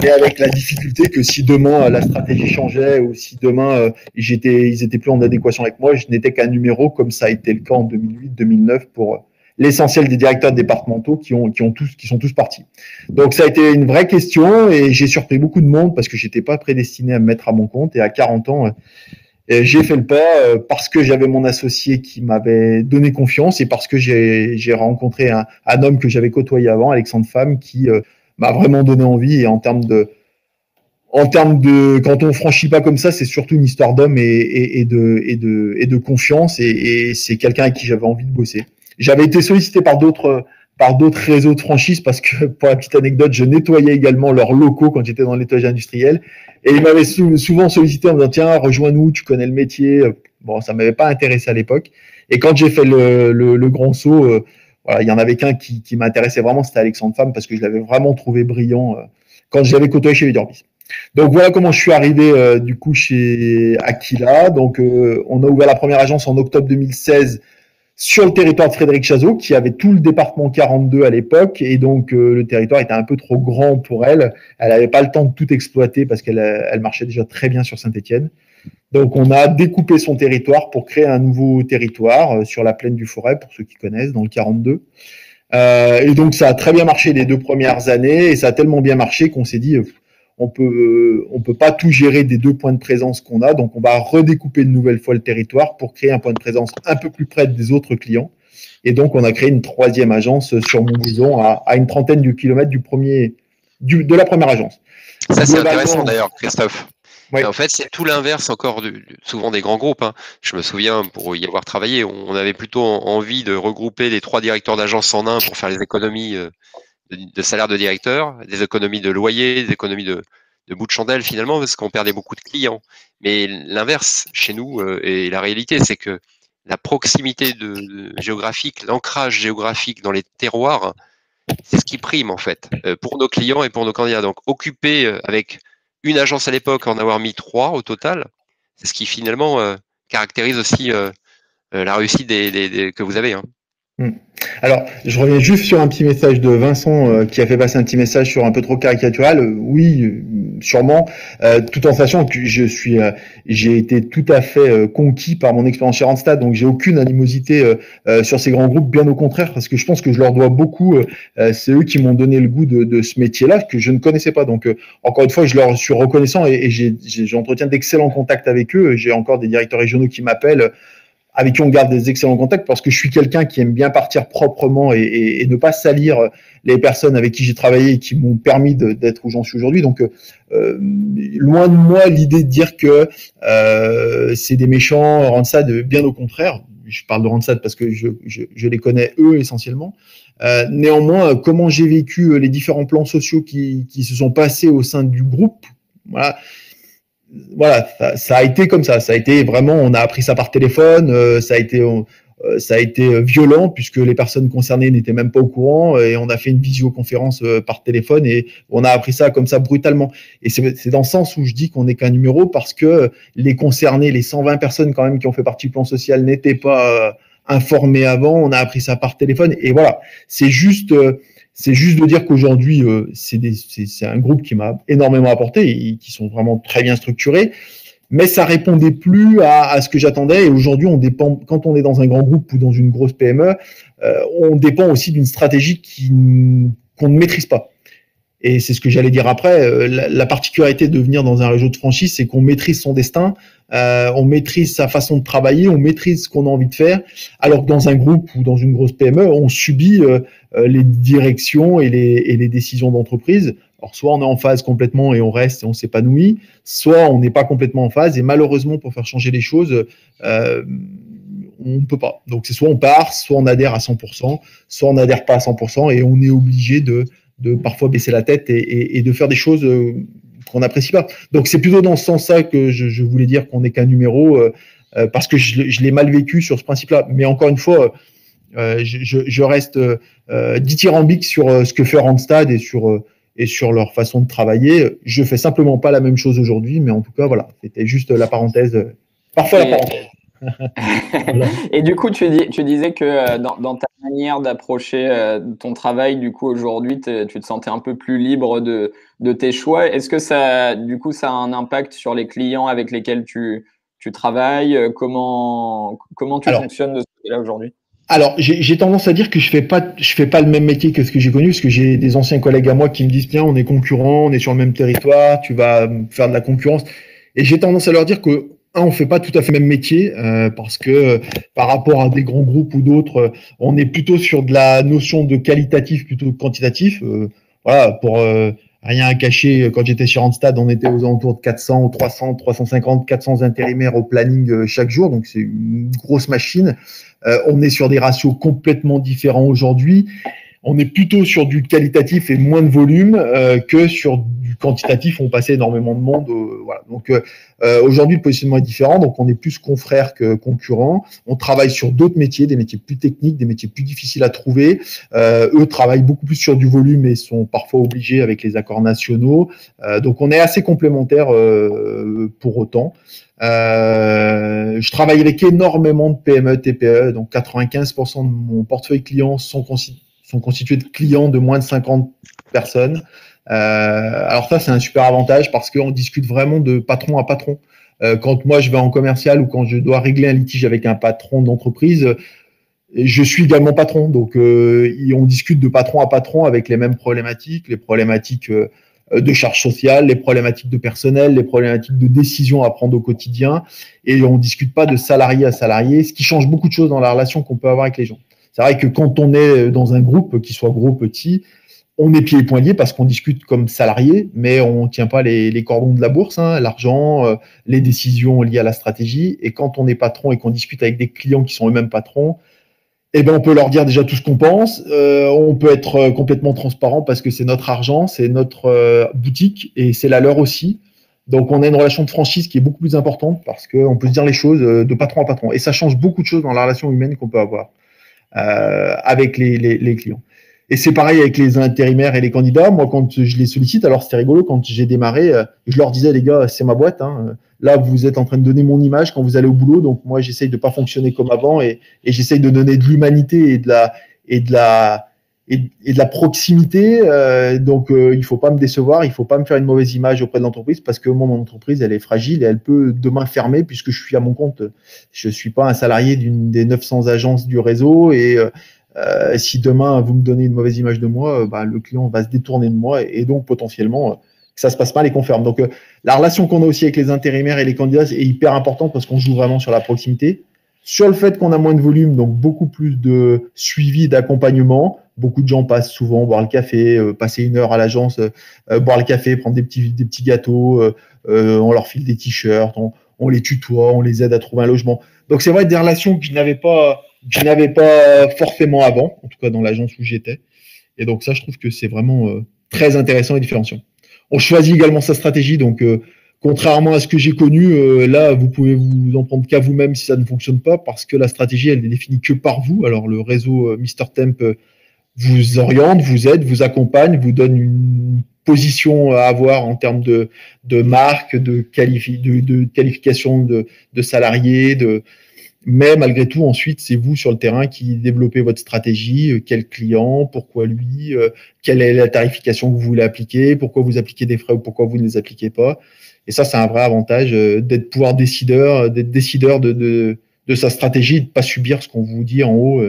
mais avec la difficulté que si demain la stratégie changeait ou si demain ils étaient plus en adéquation avec moi, je n'étais qu'un numéro comme ça a été le cas en 2008-2009 pour l'essentiel des directeurs départementaux qui sont tous partis. Donc ça a été une vraie question et j'ai surpris beaucoup de monde parce que j'étais pas prédestiné à me mettre à mon compte et à 40 ans j'ai fait le pas parce que j'avais mon associé qui m'avait donné confiance et parce que j'ai rencontré un homme que j'avais côtoyé avant, Alexandre Pham, qui m'a vraiment donné envie. Et en termes de quand on franchit pas comme ça, c'est surtout une histoire d'homme et de confiance. Et c'est quelqu'un avec qui j'avais envie de bosser. J'avais été sollicité par d'autres réseaux de franchise parce que, pour la petite anecdote, je nettoyais également leurs locaux quand j'étais dans le nettoyage industriel. Et ils m'avaient souvent sollicité en me disant tiens, rejoins-nous, tu connais le métier. Bon, ça m'avait pas intéressé à l'époque. Et quand j'ai fait le grand saut, voilà, il y en avait qu'un qui m'intéressait vraiment, c'était Alexandre Pham parce que je l'avais vraiment trouvé brillant quand je l'avais côtoyé chez Vedio-Orbis. Donc voilà comment je suis arrivé du coup chez Aquila. Donc on a ouvert la première agence en octobre 2016 sur le territoire de Frédéric Chazot, qui avait tout le département 42 à l'époque, et donc le territoire était un peu trop grand pour elle. Elle n'avait pas le temps de tout exploiter parce qu'elle marchait déjà très bien sur Saint-Étienne. Donc on a découpé son territoire pour créer un nouveau territoire sur la plaine du Forêt, pour ceux qui connaissent, dans le 42. Et donc ça a très bien marché les 2 premières années, et ça a tellement bien marché qu'on s'est dit on peut pas tout gérer des 2 points de présence qu'on a, donc on va redécouper une nouvelle fois le territoire pour créer un point de présence un peu plus près des autres clients. Et donc on a créé une 3e agence sur Montbrison à une trentaine de kilomètres de la première agence. Ça c'est intéressant d'ailleurs, Christophe. Ouais. En fait, c'est tout l'inverse encore souvent des grands groupes. Hein. Je me souviens, pour y avoir travaillé, on avait plutôt envie de regrouper les 3 directeurs d'agence en un pour faire les économies de salaire de directeur, des économies de loyer, des économies de bout de chandelle finalement, parce qu'on perdait beaucoup de clients. Mais l'inverse, chez nous, et la réalité, c'est que la proximité géographique, l'ancrage géographique dans les terroirs, c'est ce qui prime en fait, pour nos clients et pour nos candidats. Donc occuper avec une agence à l'époque, en avoir mis 3 au total, c'est ce qui finalement caractérise aussi la réussite que vous avez. Hein. Alors, je reviens juste sur un petit message de Vincent qui a fait passer un petit message sur un peu trop caricatural. Oui, sûrement, tout en sachant que j'ai été tout à fait conquis par mon expérience chez Randstad, donc j'ai aucune animosité sur ces grands groupes, bien au contraire, parce que je pense que je leur dois beaucoup. C'est eux qui m'ont donné le goût de ce métier-là que je ne connaissais pas. Donc, encore une fois, je leur suis reconnaissant et j'entretiens d'excellents contacts avec eux. J'ai encore des directeurs régionaux qui m'appellent, avec qui on garde des excellents contacts, parce que je suis quelqu'un qui aime bien partir proprement et ne pas salir les personnes avec qui j'ai travaillé et qui m'ont permis d'être où j'en suis aujourd'hui. Donc, loin de moi l'idée de dire que c'est des méchants, Randstad, bien au contraire. Je parle de Randstad parce que je les connais eux essentiellement. Néanmoins, comment j'ai vécu les différents plans sociaux qui se sont passés au sein du groupe, voilà, ça a été comme ça. Ça a été vraiment, on a appris ça par téléphone. Ça a été violent puisque les personnes concernées n'étaient même pas au courant et on a fait une visioconférence par téléphone et on a appris ça comme ça brutalement. Et c'est dans ce sens où je dis qu'on n'est qu'un numéro parce que les concernés, les 120 personnes quand même qui ont fait partie du plan social n'étaient pas informées avant. On a appris ça par téléphone et voilà. C'est juste de dire qu'aujourd'hui, c'est un groupe qui m'a énormément apporté et qui sont vraiment très bien structurés, mais ça répondait plus à ce que j'attendais. Et aujourd'hui, on dépend, quand on est dans un grand groupe ou dans une grosse PME, on dépend aussi d'une stratégie qu'on ne maîtrise pas. Et c'est ce que j'allais dire après. La particularité de venir dans un réseau de franchise, c'est qu'on maîtrise son destin, on maîtrise sa façon de travailler, on maîtrise ce qu'on a envie de faire. Alors que dans un groupe ou dans une grosse PME, on subit les directions et les décisions d'entreprise. Alors soit on est en phase complètement et on reste et on s'épanouit, soit on n'est pas complètement en phase et malheureusement pour faire changer les choses, on ne peut pas. Donc c'est soit on part, soit on adhère à 100%, soit on n'adhère pas à 100% et on est obligé de parfois baisser la tête et de faire des choses qu'on n'apprécie pas. Donc c'est plutôt dans ce sens-là que je voulais dire qu'on n'est qu'un numéro, parce que je l'ai mal vécu sur ce principe-là. Mais encore une fois, je reste dithyrambique sur ce que fait Randstad et sur leur façon de travailler. Je fais simplement pas la même chose aujourd'hui, mais en tout cas, voilà, c'était juste la parenthèse. Parfois la parenthèse. Voilà. Et du coup, tu disais que dans ta manière d'approcher ton travail, du coup, aujourd'hui, tu te sentais un peu plus libre de tes choix. Est-ce que ça, du coup, ça a un impact sur les clients avec lesquels tu travailles? Comment tu fonctionnes de ce côté-là aujourd'hui? Alors, j'ai tendance à dire que je fais pas le même métier que ce que j'ai connu, parce que j'ai des anciens collègues à moi qui me disent, tiens, on est concurrents, on est sur le même territoire, tu vas faire de la concurrence. Et j'ai tendance à leur dire que on fait pas tout à fait le même métier, parce que par rapport à des grands groupes ou d'autres, on est plutôt sur de la notion de qualitatif plutôt que quantitatif. Voilà, pour rien à cacher, quand j'étais chez Randstad, on était aux alentours de 400, 300, 350, 400 intérimaires au planning chaque jour, donc c'est une grosse machine. On est sur des ratios complètement différents aujourd'hui. On est plutôt sur du qualitatif et moins de volume que sur du quantitatif. On passait énormément de monde. Voilà. Donc aujourd'hui, le positionnement est différent. Donc on est plus confrères que concurrents. On travaille sur d'autres métiers, des métiers plus techniques, des métiers plus difficiles à trouver. Eux travaillent beaucoup plus sur du volume et sont parfois obligés avec les accords nationaux. Donc on est assez complémentaires pour autant. Je travaille avec énormément de PME, TPE. Donc 95% de mon portefeuille client sont constitués de clients de moins de 50 personnes. Alors ça, c'est un super avantage parce qu'on discute vraiment de patron à patron. Quand moi, je vais en commercial ou quand je dois régler un litige avec un patron d'entreprise, je suis également patron. Donc, on discute de patron à patron avec les mêmes problématiques, les problématiques de charges sociales, les problématiques de personnel, les problématiques de décision à prendre au quotidien. Et on ne discute pas de salarié à salarié, ce qui change beaucoup de choses dans la relation qu'on peut avoir avec les gens. C'est vrai que quand on est dans un groupe, qu'il soit gros, petit, on est pieds et poings liés parce qu'on discute comme salarié, mais on ne tient pas les cordons de la bourse, hein, l'argent, les décisions liées à la stratégie. Et quand on est patron et qu'on discute avec des clients qui sont eux-mêmes patrons, eh ben, on peut leur dire déjà tout ce qu'on pense. On peut être complètement transparent parce que c'est notre argent, c'est notre boutique et c'est la leur aussi. Donc, on a une relation de franchise qui est beaucoup plus importante parce qu'on peut se dire les choses de patron à patron. Et ça change beaucoup de choses dans la relation humaine qu'on peut avoir avec les clients. Et c'est pareil avec les intérimaires et les candidats. Moi, quand je les sollicite, alors c'était rigolo, quand j'ai démarré, je leur disais, les gars, c'est ma boîte. Hein. Là, vous êtes en train de donner mon image quand vous allez au boulot. Donc, moi, j'essaye de pas fonctionner comme avant et j'essaye de donner de l'humanité et de la proximité. Il faut pas me décevoir. Il faut pas me faire une mauvaise image auprès de l'entreprise parce que moi, mon entreprise, elle est fragile et elle peut demain fermer puisque je suis à mon compte. Je suis pas un salarié d'une des 900 agences du réseau et si demain vous me donnez une mauvaise image de moi, le client va se détourner de moi et donc potentiellement que ça se passe mal et qu'on ferme. Donc la relation qu'on a aussi avec les intérimaires et les candidats est hyper importante parce qu'on joue vraiment sur la proximité, sur le fait qu'on a moins de volume, donc beaucoup plus de suivi, d'accompagnement. Beaucoup de gens passent souvent boire le café, passer 1 heure à l'agence, boire le café, prendre des petits gâteaux, on leur file des t-shirts, on les tutoie, on les aide à trouver un logement. Donc c'est vrai des relations que je n'avais pas forcément avant, en tout cas dans l'agence où j'étais. Et donc ça, je trouve que c'est vraiment très intéressant et différenciant. On choisit également sa stratégie, donc contrairement à ce que j'ai connu, là, vous pouvez vous en prendre qu'à vous-même si ça ne fonctionne pas, parce que la stratégie, elle n'est définie que par vous. Alors le réseau Mr Temp vous oriente, vous aide, vous accompagne, vous donne une position à avoir en termes de marque, de qualification de salariés, mais malgré tout, ensuite, c'est vous sur le terrain qui développez votre stratégie, quel client, pourquoi lui, quelle est la tarification que vous voulez appliquer, pourquoi vous appliquez des frais ou pourquoi vous ne les appliquez pas. Et ça, c'est un vrai avantage d'être décideur de sa stratégie et de ne pas subir ce qu'on vous dit en haut,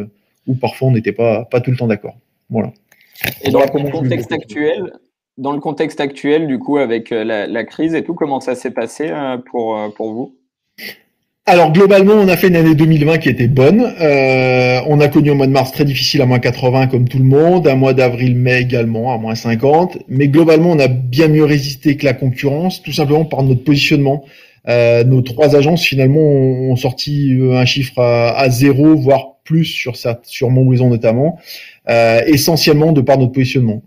où parfois on n'était pas tout le temps d'accord. Voilà. Et dans le contexte actuel, du coup, avec la crise et tout, comment ça s'est passé pour vous? Alors globalement, on a fait une année 2020 qui était bonne. On a connu un mois de mars très difficile à -80 comme tout le monde, un mois d'avril-mai également à -50. Mais globalement, on a bien mieux résisté que la concurrence, tout simplement par notre positionnement. Nos 3 agences finalement ont sorti un chiffre à 0, voire plus sur Montbrison notamment, essentiellement de par notre positionnement.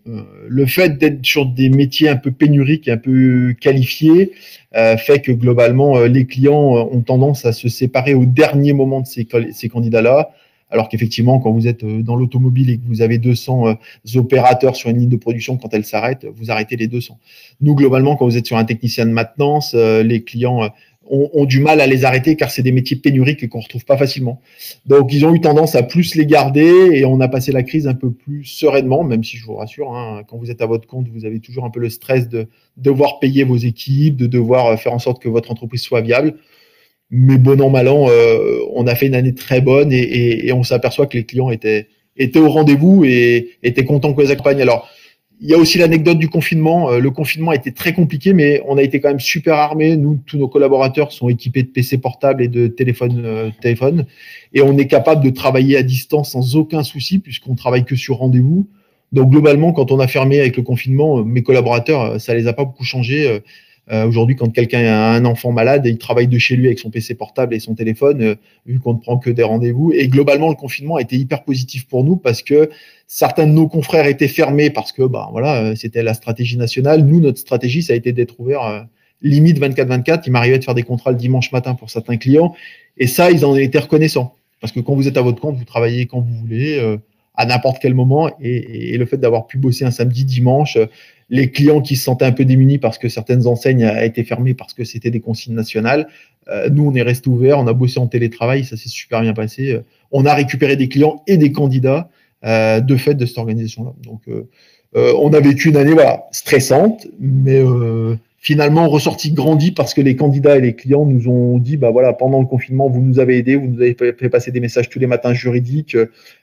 Le fait d'être sur des métiers un peu pénuriques, un peu qualifiés, fait que globalement, les clients ont tendance à se séparer au dernier moment de ces candidats-là, alors qu'effectivement, quand vous êtes dans l'automobile et que vous avez 200 opérateurs sur une ligne de production, quand elle s'arrête, vous arrêtez les 200. Nous, globalement, quand vous êtes sur un technicien de maintenance, les clients ont du mal à les arrêter car c'est des métiers pénuriques et qu'on ne retrouve pas facilement. Donc, ils ont eu tendance à plus les garder et on a passé la crise un peu plus sereinement, même si je vous rassure, hein, quand vous êtes à votre compte, vous avez toujours un peu le stress de devoir payer vos équipes, de devoir faire en sorte que votre entreprise soit viable. Mais bon an, mal an, on a fait une année très bonne et on s'aperçoit que les clients étaient au rendez-vous et étaient contents qu'on les accompagne. Alors, il y a aussi l'anecdote du confinement. Le confinement a été très compliqué, mais on a été quand même super armés. Nous, tous nos collaborateurs sont équipés de PC portables et de téléphones. Et on est capable de travailler à distance sans aucun souci, puisqu'on travaille que sur rendez-vous. Donc, globalement, quand on a fermé avec le confinement, mes collaborateurs, ça les a pas beaucoup changés. Aujourd'hui, quand quelqu'un a un enfant malade, il travaille de chez lui avec son PC portable et son téléphone, vu qu'on ne prend que des rendez-vous. Et globalement, le confinement a été hyper positif pour nous parce que certains de nos confrères étaient fermés parce que c'était la stratégie nationale. Nous, notre stratégie, ça a été d'être ouvert limite 24/24. Il m'arrivait de faire des contrats le dimanche matin pour certains clients. Et ça, ils en étaient reconnaissants. Parce que quand vous êtes à votre compte, vous travaillez quand vous voulez, à n'importe quel moment. Et le fait d'avoir pu bosser un samedi, dimanche, les clients qui se sentaient un peu démunis parce que certaines enseignes a été fermées parce que c'était des consignes nationales. Nous, on est resté ouvert, on a bossé en télétravail, ça s'est super bien passé. On a récupéré des clients et des candidats de fait de cette organisation-là. Donc, on a vécu une année stressante, mais finalement ressorti grandi parce que les candidats et les clients nous ont dit pendant le confinement, vous nous avez aidés, vous nous avez fait passer des messages tous les matins juridiques,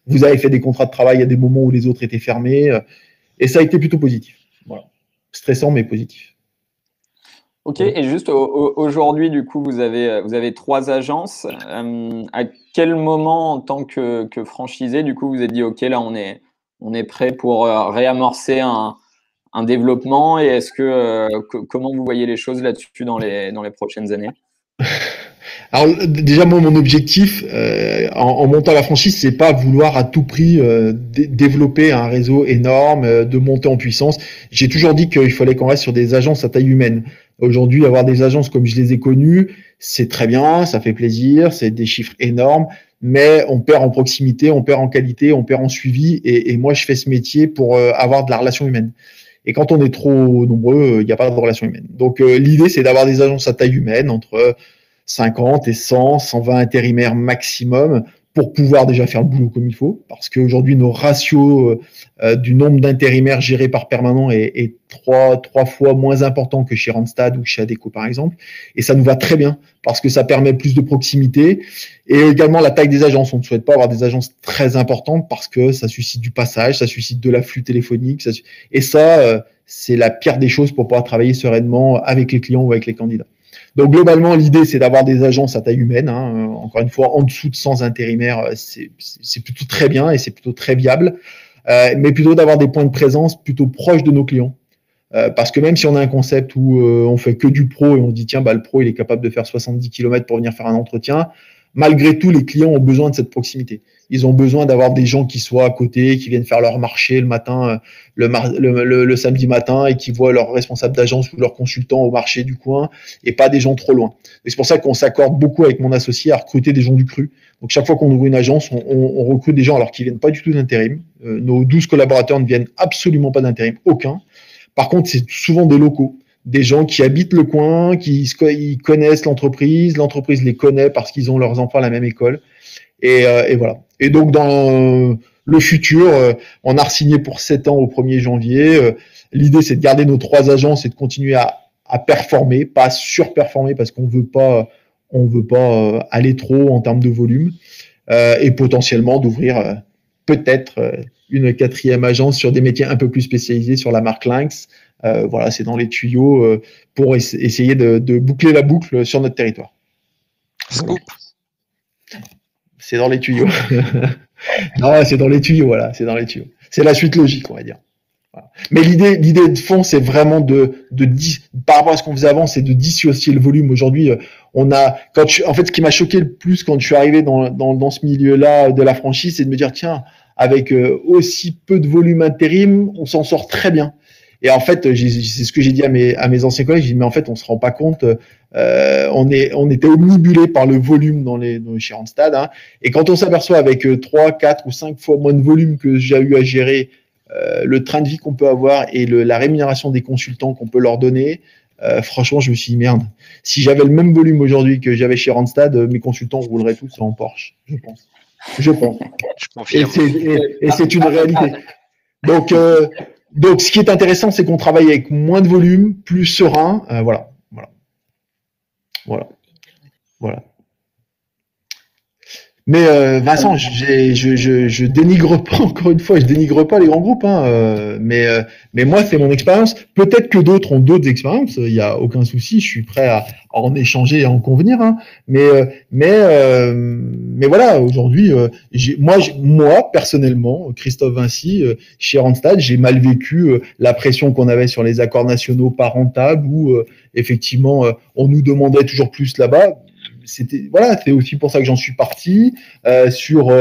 vous avez fait des contrats de travail à des moments où les autres étaient fermés, et ça a été plutôt positif. Voilà. Stressant mais positif. Ok, et juste aujourd'hui, du coup, vous avez 3 agences. À quel moment, en tant que franchisé, du coup, vous avez dit, ok, là, on on est prêt pour réamorcer un développement et est-ce que comment vous voyez les choses là-dessus dans les prochaines années? Alors déjà moi mon objectif en montant la franchise c'est pas vouloir à tout prix développer un réseau énorme, de monter en puissance. J'ai toujours dit qu'il fallait qu'on reste sur des agences à taille humaine. Aujourd'hui avoir des agences comme je les ai connues, c'est très bien, ça fait plaisir, c'est des chiffres énormes, mais on perd en proximité, on perd en qualité, on perd en suivi et moi je fais ce métier pour avoir de la relation humaine. Et quand on est trop nombreux, il n'y a pas de relation humaine. Donc l'idée c'est d'avoir des agences à taille humaine entre 50 et 100, 120 intérimaires maximum pour pouvoir déjà faire le boulot comme il faut. Parce qu'aujourd'hui, nos ratios du nombre d'intérimaires gérés par permanent est trois fois moins important que chez Randstad ou chez Adecco, par exemple. Et ça nous va très bien parce que ça permet plus de proximité. Et également la taille des agences. On ne souhaite pas avoir des agences très importantes parce que ça suscite du passage, ça suscite de l'afflux téléphonique. Et ça, c'est la pire des choses pour pouvoir travailler sereinement avec les clients ou avec les candidats. Donc globalement, l'idée, c'est d'avoir des agences à taille humaine. Encore une fois, en dessous de 100 intérimaires, c'est plutôt très bien et c'est plutôt très viable. Mais plutôt d'avoir des points de présence plutôt proches de nos clients. Parce que même si on a un concept où on fait que du pro et on se dit, tiens, le pro, il est capable de faire 70 km pour venir faire un entretien, malgré tout, les clients ont besoin de cette proximité. Ils ont besoin d'avoir des gens qui soient à côté, qui viennent faire leur marché le matin, le samedi matin et qui voient leur responsable d'agence ou leur consultant au marché du coin et pas des gens trop loin. Et c'est pour ça qu'on s'accorde beaucoup avec mon associé à recruter des gens du cru. Donc chaque fois qu'on ouvre une agence, on recrute des gens alors qu'ils viennent pas du tout d'intérim. Nos 12 collaborateurs ne viennent absolument pas d'intérim, aucun. Par contre, c'est souvent des locaux. Des gens qui habitent le coin, ils connaissent l'entreprise les connaît parce qu'ils ont leurs enfants à la même école. Et voilà. Et donc, dans le futur, on a re-signé pour 7 ans au 1er janvier. L'idée, c'est de garder nos 3 agences et de continuer à performer, pas surperformer parce qu'on veut pas aller trop en termes de volume. Et potentiellement d'ouvrir peut-être une 4e agence sur des métiers un peu plus spécialisés sur la marque Lynx. Voilà, c'est dans les tuyaux pour essayer de boucler la boucle sur notre territoire. Scoop. C'est dans les tuyaux. Non, c'est dans les tuyaux, voilà, c'est dans les tuyaux. C'est la suite logique, on va dire. Voilà. Mais l'idée de fond, c'est vraiment par rapport à ce qu'on faisait avant, c'est de dissocier le volume. Aujourd'hui, en fait, ce qui m'a choqué le plus quand je suis arrivé dans ce milieu-là de la franchise, c'est de me dire, tiens, avec aussi peu de volume intérim, on s'en sort très bien. Et en fait, c'est ce que j'ai dit à mes anciens collègues. J'ai dit, mais en fait, on se rend pas compte. On était omnibulé par le volume dans chez Randstad. Hein. Et quand on s'aperçoit avec 3, 4 ou 5 fois moins de volume que j'ai eu à gérer, le train de vie qu'on peut avoir et la rémunération des consultants qu'on peut leur donner, franchement, je me suis dit, merde. Si j'avais le même volume aujourd'hui que j'avais chez Randstad, mes consultants rouleraient tous en Porsche, je pense. Je confirme. Et c'est une réalité. Donc, ce qui est intéressant, c'est qu'on travaille avec moins de volume, plus serein. Voilà. Mais Vincent, je dénigre pas, encore une fois, je dénigre pas les grands groupes, hein, mais moi, c'est mon expérience. Peut-être que d'autres ont d'autres expériences, il n'y a aucun souci, je suis prêt à en échanger et à en convenir. Hein, mais voilà, aujourd'hui, moi, personnellement, Christophe Vinci, chez Randstad, j'ai mal vécu la pression qu'on avait sur les accords nationaux pas rentables où, effectivement, on nous demandait toujours plus là-bas. C'est aussi pour ça que j'en suis parti sur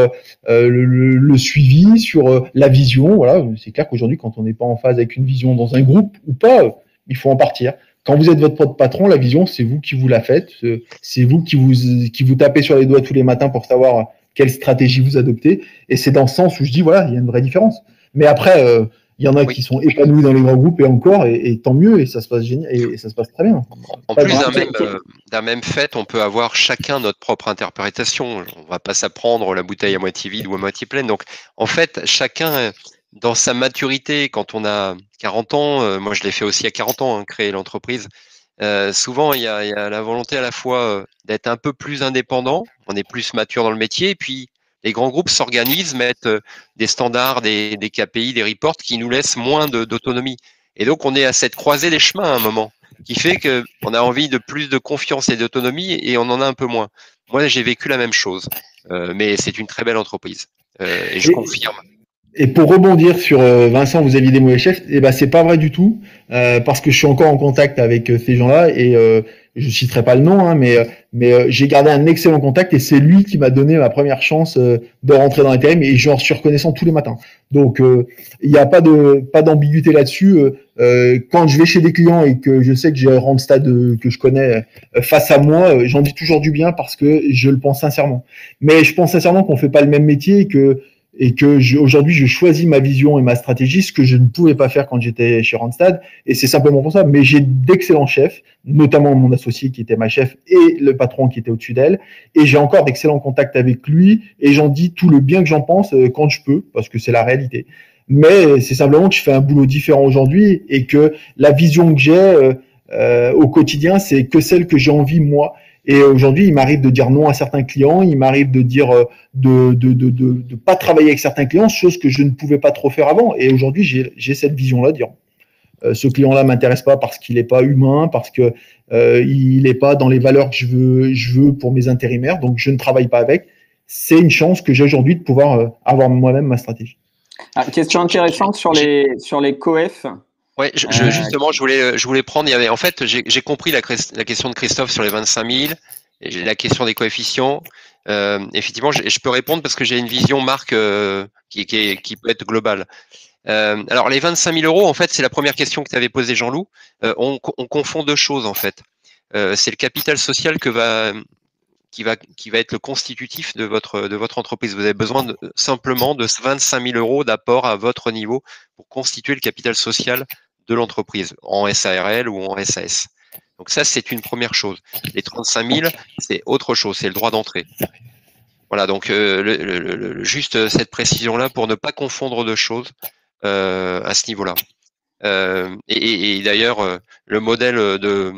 le suivi, sur la vision. Voilà, c'est clair qu'aujourd'hui, quand on n'est pas en phase avec une vision dans un groupe ou pas, il faut en partir. Quand vous êtes votre propre patron, la vision, c'est vous qui vous la faites, c'est vous qui vous tapez sur les doigts tous les matins pour savoir quelle stratégie vous adoptez. Et c'est dans ce sens où je dis voilà, il y a une vraie différence. Mais après, il y en a qui sont épanouis dans les grands groupes et encore, et tant mieux, et ça se passe génial, et ça se passe très bien. En plus d'un même fait, on peut avoir chacun notre propre interprétation. On va pas s'apprendre la bouteille à moitié vide ou à moitié pleine. Donc, en fait, chacun, dans sa maturité, quand on a 40 ans, moi je l'ai fait aussi à 40 ans, hein, créer l'entreprise, souvent il y a la volonté à la fois d'être un peu plus indépendant, on est plus mature dans le métier, et puis les grands groupes s'organisent, mettent des standards, des KPI, des reports qui nous laissent moins d'autonomie. Et donc, on est à cette croisée des chemins à un moment, qui fait qu'on a envie de plus de confiance et d'autonomie et on en a un peu moins. Moi, j'ai vécu la même chose, mais c'est une très belle entreprise et je confirme. Et pour rebondir sur Vincent, vous aviez des mauvais chefs, eh ben c'est pas vrai du tout, parce que je suis encore en contact avec ces gens-là et je citerai pas le nom, hein, mais j'ai gardé un excellent contact et c'est lui qui m'a donné ma première chance de rentrer dans l'intérim et j'en suis reconnaissant tous les matins. Donc il n'y a pas d'ambiguïté là-dessus. Quand je vais chez des clients et que je sais que j'ai Randstad que je connais face à moi, j'en dis toujours du bien parce que je le pense sincèrement. Mais je pense sincèrement qu'on fait pas le même métier et que aujourd'hui je choisis ma vision et ma stratégie, ce que je ne pouvais pas faire quand j'étais chez Randstad, et c'est simplement pour ça. Mais j'ai d'excellents chefs, notamment mon associé qui était ma chef et le patron qui était au-dessus d'elle, et j'ai encore d'excellents contacts avec lui, et j'en dis tout le bien que j'en pense quand je peux, parce que c'est la réalité. Mais c'est simplement que je fais un boulot différent aujourd'hui, et que la vision que j'ai au quotidien, c'est que celle que j'ai envie moi. Et aujourd'hui, il m'arrive de dire non à certains clients, il m'arrive de dire de pas travailler avec certains clients, chose que je ne pouvais pas trop faire avant. Et aujourd'hui, j'ai cette vision-là, de dire ce client-là m'intéresse pas parce qu'il n'est pas humain, parce que il n'est pas dans les valeurs que je veux pour mes intérimaires, donc je ne travaille pas avec. C'est une chance que j'ai aujourd'hui de pouvoir avoir moi-même ma stratégie. Ah, question intéressante sur les coefs. Ouais, justement, je voulais prendre. En fait, j'ai compris la question de Christophe sur les 25 000, et la question des coefficients. Effectivement, je peux répondre parce que j'ai une vision marque qui peut être globale. Alors, les 25 000 euros, en fait, c'est la première question que tu avais posée, Jean-Loup. On confond deux choses, en fait. C'est le capital social qui va être le constitutif de votre entreprise. Vous avez besoin simplement de 25 000 euros d'apport à votre niveau pour constituer le capital social de l'entreprise en SARL ou en SAS. Donc ça, c'est une première chose. Les 35 000, c'est autre chose, c'est le droit d'entrée. Voilà, donc juste cette précision-là pour ne pas confondre deux choses à ce niveau-là. Et d'ailleurs, le modèle de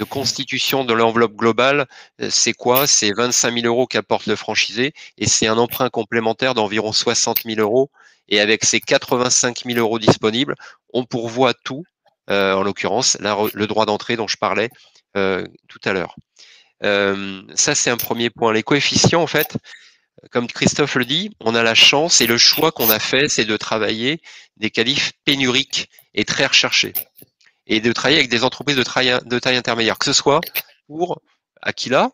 constitution de l'enveloppe globale, c'est quoi? C'est 25 000 euros qu'apporte le franchisé et c'est un emprunt complémentaire d'environ 60 000 euros. Et avec ces 85 000 euros disponibles, on pourvoit tout, en l'occurrence, le droit d'entrée dont je parlais tout à l'heure. Ça, c'est un premier point. Les coefficients, en fait, comme Christophe le dit, on a la chance et le choix qu'on a fait, c'est de travailler des qualifs pénuriques et très recherchés. Et de travailler avec des entreprises de taille intermédiaire, que ce soit pour Aquila,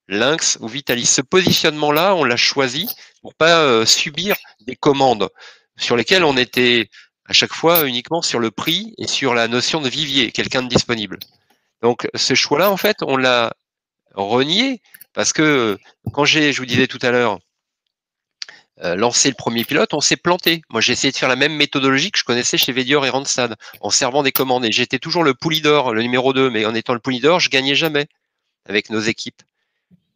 Lynx ou Vitalis. Ce positionnement-là, on l'a choisi pour pas subir des commandes sur lesquelles on était à chaque fois uniquement sur le prix et sur la notion de vivier, quelqu'un de disponible. Donc ce choix-là, en fait, on l'a renié parce que quand je vous disais tout à l'heure, lancer le premier pilote, on s'est planté. Moi, j'ai essayé de faire la même méthodologie que je connaissais chez Védior et Randstad, en servant des commandes. Et j'étais toujours le poulie d'or, le numéro 2, mais en étant le poulie d'or, je gagnais jamais avec nos équipes.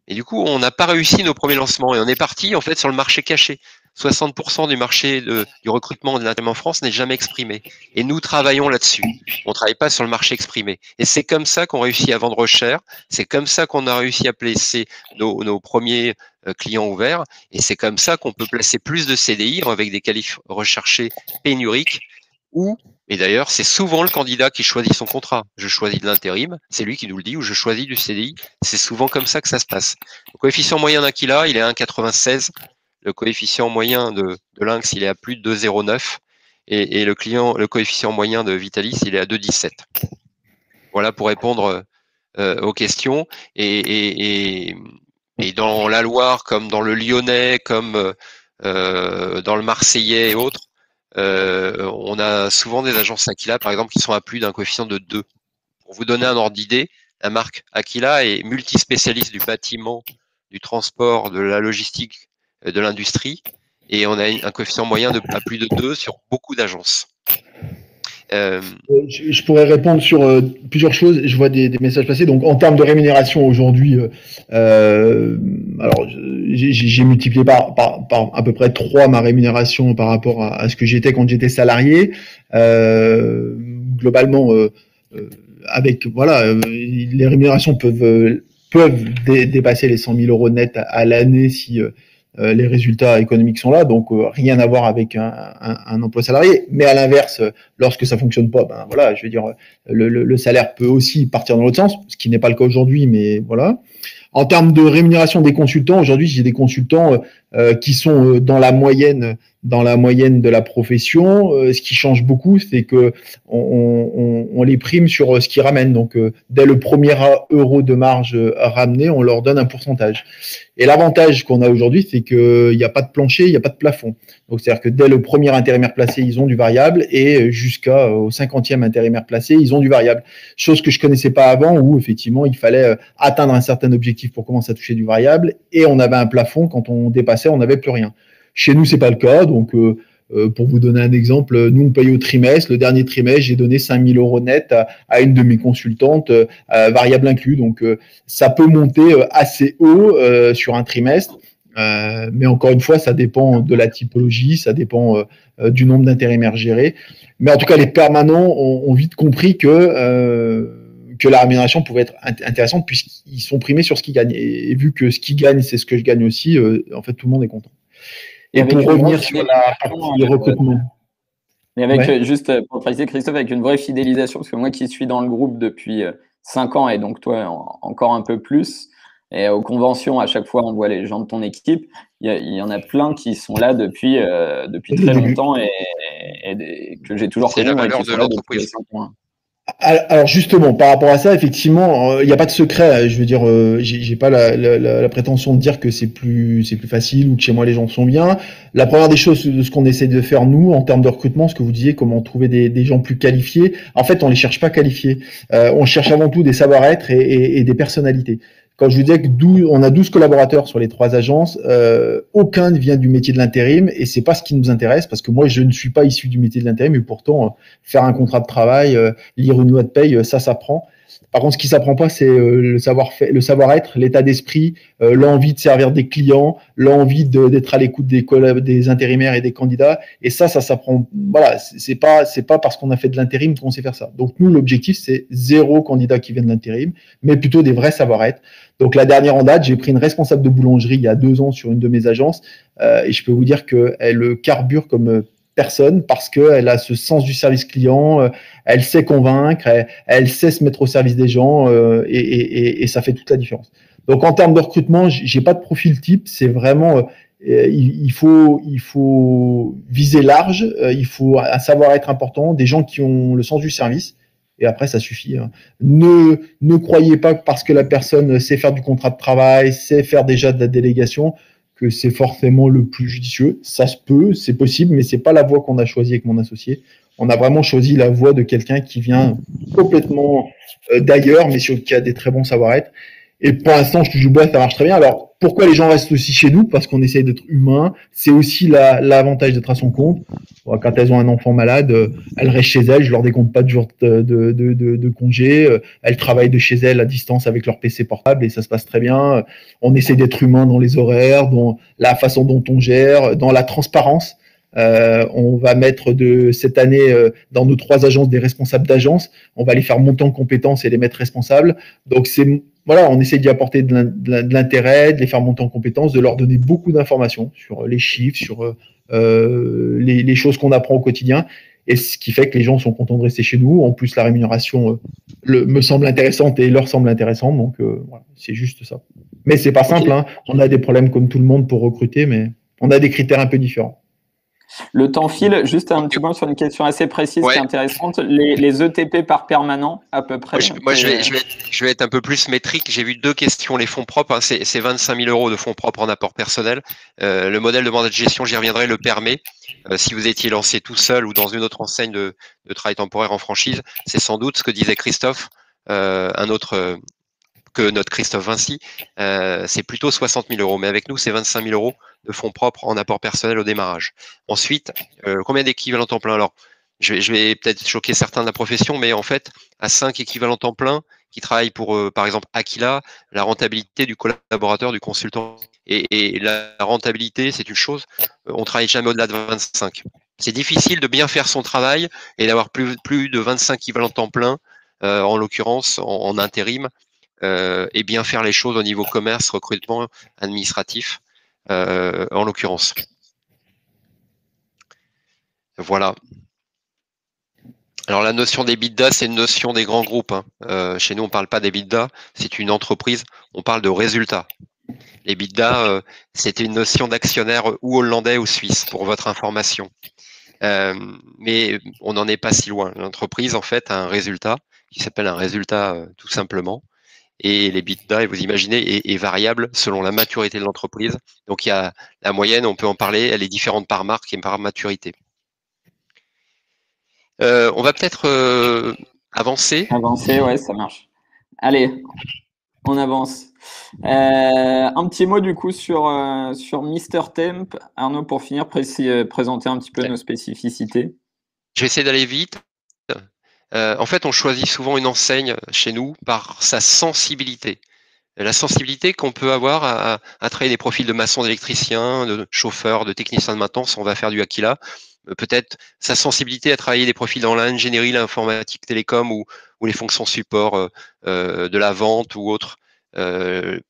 Et du coup, on n'a pas réussi nos premiers lancements et on est parti en fait sur le marché caché. 60% du marché du recrutement de l'intérim en France n'est jamais exprimé. Et nous travaillons là-dessus. On ne travaille pas sur le marché exprimé. Et c'est comme ça qu'on réussit à vendre cher. C'est comme ça qu'on a réussi à placer nos premiers clients ouverts. Et c'est comme ça qu'on peut placer plus de CDI avec des qualifs recherchés pénuriques et d'ailleurs, c'est souvent le candidat qui choisit son contrat. Je choisis de l'intérim, c'est lui qui nous le dit, ou je choisis du CDI. C'est souvent comme ça que ça se passe. Le coefficient moyen d'Aquila, il est à 1,96. Le coefficient moyen de Lynx, il est à plus de 2,09. Et le coefficient moyen de Vitalis, il est à 2,17. Voilà pour répondre aux questions. Et dans la Loire, comme dans le Lyonnais, comme dans le Marseillais et autres, on a souvent des agences Aquila, par exemple, qui sont à plus d'un coefficient de 2. Pour vous donner un ordre d'idée, la marque Aquila est multispécialiste du bâtiment, du transport, de la logistique, de l'industrie, et on a un coefficient moyen à plus de 2 sur beaucoup d'agences. Je pourrais répondre sur plusieurs choses. Je vois des messages passer. Donc, en termes de rémunération aujourd'hui, alors j'ai multiplié par à peu près 3 ma rémunération par rapport à ce que j'étais quand j'étais salarié. Globalement, avec les rémunérations peuvent dépasser les 100 000 euros net à l'année si les résultats économiques sont là, donc rien à voir avec un emploi salarié. Mais à l'inverse, lorsque ça fonctionne pas, ben voilà, je veux dire, le salaire peut aussi partir dans l'autre sens, ce qui n'est pas le cas aujourd'hui, mais voilà. En termes de rémunération des consultants, aujourd'hui, j'ai des consultants qui sont dans la moyenne dans la moyenne de la profession. Ce qui change beaucoup, c'est que on les prime sur ce qu'ils ramènent. Donc, dès le premier euro de marge ramené, on leur donne un pourcentage. Et l'avantage qu'on a aujourd'hui, c'est qu'il n'y a pas de plancher, il n'y a pas de plafond. Donc, c'est-à-dire que dès le premier intérimaire placé, ils ont du variable et jusqu'au 50e intérimaire placé, ils ont du variable. Chose que je connaissais pas avant où, effectivement, il fallait atteindre un certain objectif pour commencer à toucher du variable et on avait un plafond. Quand on dépassait, on n'avait plus rien. Chez nous, c'est pas le cas. Donc, pour vous donner un exemple, nous, on paye au trimestre. Le dernier trimestre, j'ai donné 5 000 € net à une de mes consultantes, variable inclus. Donc, ça peut monter assez haut sur un trimestre. Mais encore une fois, ça dépend de la typologie, ça dépend du nombre d'intérimaires gérés. Mais en tout cas, les permanents ont vite compris que la rémunération pouvait être intéressante puisqu'ils sont primés sur ce qu'ils gagnent. Et vu que ce qu'ils gagnent, c'est ce que je gagne aussi, en fait, tout le monde est content. Et pour revenir sur la partie recrutement. Mais avec, juste pour préciser, Christophe, avec une vraie fidélisation, parce que moi qui suis dans le groupe depuis 5 ans et donc toi encore un peu plus, et aux conventions, à chaque fois, on voit les gens de ton équipe, il y en a plein qui sont là depuis très longtemps et que j'ai toujours connu. C'est la valeur de l'entreprise. Alors justement, par rapport à ça, effectivement, il n'y a pas de secret. Je veux dire, j'ai pas la prétention de dire que c'est plus facile ou que chez moi les gens sont bien. La première des choses de ce qu'on essaie de faire nous en termes de recrutement, ce que vous disiez, comment trouver des gens plus qualifiés. En fait, on les cherche pas qualifiés. On cherche avant tout des savoir-être et des personnalités. Quand je vous disais que on a 12 collaborateurs sur les 3 agences, aucun ne vient du métier de l'intérim et c'est pas ce qui nous intéresse parce que moi je ne suis pas issu du métier de l'intérim et pourtant faire un contrat de travail, lire une loi de paye, ça s'apprend. Par contre, ce qui s'apprend pas, c'est le savoir-être, l'état d'esprit, l'envie de servir des clients, l'envie d'être à l'écoute des intérimaires et des candidats. Et ça s'apprend. Voilà, c'est pas parce qu'on a fait de l'intérim qu'on sait faire ça. Donc nous, l'objectif, c'est 0 candidat qui vient de l'intérim, mais plutôt des vrais savoir-être. Donc la dernière en date, j'ai pris une responsable de boulangerie il y a 2 ans sur une de mes agences, et je peux vous dire qu'elle carbure comme personne parce qu'elle a ce sens du service client, elle sait convaincre, elle sait se mettre au service des gens et ça fait toute la différence. Donc en termes de recrutement, j'ai pas de profil type, c'est vraiment il faut viser large, il faut un savoir-être important, des gens qui ont le sens du service. Et après, ça suffit. Ne croyez pas que parce que la personne sait faire du contrat de travail, sait faire déjà de la délégation, que c'est forcément le plus judicieux. Ça se peut, c'est possible, mais c'est pas la voie qu'on a choisie avec mon associé. On a vraiment choisi la voie de quelqu'un qui vient complètement d'ailleurs, mais qui a des très bons savoir-être. Et pour l'instant, je touche du bois, ça marche très bien. Alors, pourquoi les gens restent aussi chez nous? Parce qu'on essaye d'être humain. C'est aussi l'avantage d'être à son compte. Quand elles ont un enfant malade, elles restent chez elles. Je leur décompte pas de jours de congé. Elles travaillent de chez elles à distance avec leur PC portable et ça se passe très bien. On essaie d'être humain dans les horaires, dans la façon dont on gère, dans la transparence. On va mettre cette année dans nos 3 agences des responsables d'agence. On va les faire monter en compétences et les mettre responsables. Donc voilà, on essaie d'y apporter de l'intérêt, de les faire monter en compétences, de leur donner beaucoup d'informations sur les chiffres, sur les choses qu'on apprend au quotidien. Et ce qui fait que les gens sont contents de rester chez nous. En plus, la rémunération me semble intéressante et leur semble intéressante. Donc, voilà, c'est juste ça. Mais c'est pas simple. Hein. On a des problèmes comme tout le monde pour recruter, mais on a des critères un peu différents. Le temps file. Juste un petit point sur une question assez précise qui est intéressante. Les ETP par permanent, à peu près. Moi, je vais être un peu plus métrique. J'ai vu 2 questions. Les fonds propres, hein, c'est 25 000 € de fonds propres en apport personnel. Le modèle de mandat de gestion, j'y reviendrai, le permet. Si vous étiez lancé tout seul ou dans une autre enseigne de travail temporaire en franchise, c'est sans doute ce que disait Christophe, un autre que notre Christophe Vinci, c'est plutôt 60 000 €. Mais avec nous, c'est 25 000 € de fonds propres en apport personnel au démarrage. Ensuite, combien d'équivalents temps plein? Alors, je vais peut-être choquer certains de la profession, mais en fait, à 5 équivalents temps plein qui travaillent pour, par exemple, Aquila, la rentabilité du collaborateur, du consultant, et la rentabilité, c'est une chose, on travaille jamais au-delà de 25. C'est difficile de bien faire son travail et d'avoir plus de 25 équivalents temps plein, en l'occurrence, en intérim, et bien faire les choses au niveau commerce, recrutement, administratif, en l'occurrence. Voilà. Alors la notion d'EBITDA, c'est une notion des grands groupes. Hein. Chez nous, on ne parle pas d'EBITDA, c'est une entreprise, on parle de résultats. L'EBITDA, c'était une notion d'actionnaire ou hollandais ou suisse, pour votre information. Mais on n'en est pas si loin. L'entreprise, en fait, a un résultat qui s'appelle un résultat tout simplement. Et l'EBITDA, et vous imaginez, est variable selon la maturité de l'entreprise. Donc, il y a la moyenne, on peut en parler, elle est différente par marque et par maturité. On va peut-être avancer. Avancer, ouais, ça marche. Allez, on avance. Un petit mot du coup sur Mister Temp. Arnaud, pour finir, présenter un petit peu nos spécificités. Je vais essayer d'aller vite. En fait, on choisit souvent une enseigne chez nous par sa sensibilité. La sensibilité qu'on peut avoir à travailler des profils de maçons, d'électriciens, de chauffeurs, de techniciens de maintenance, on va faire du Aquila. Peut-être sa sensibilité à travailler des profils dans l'ingénierie, l'informatique, télécom ou les fonctions support de la vente ou autre.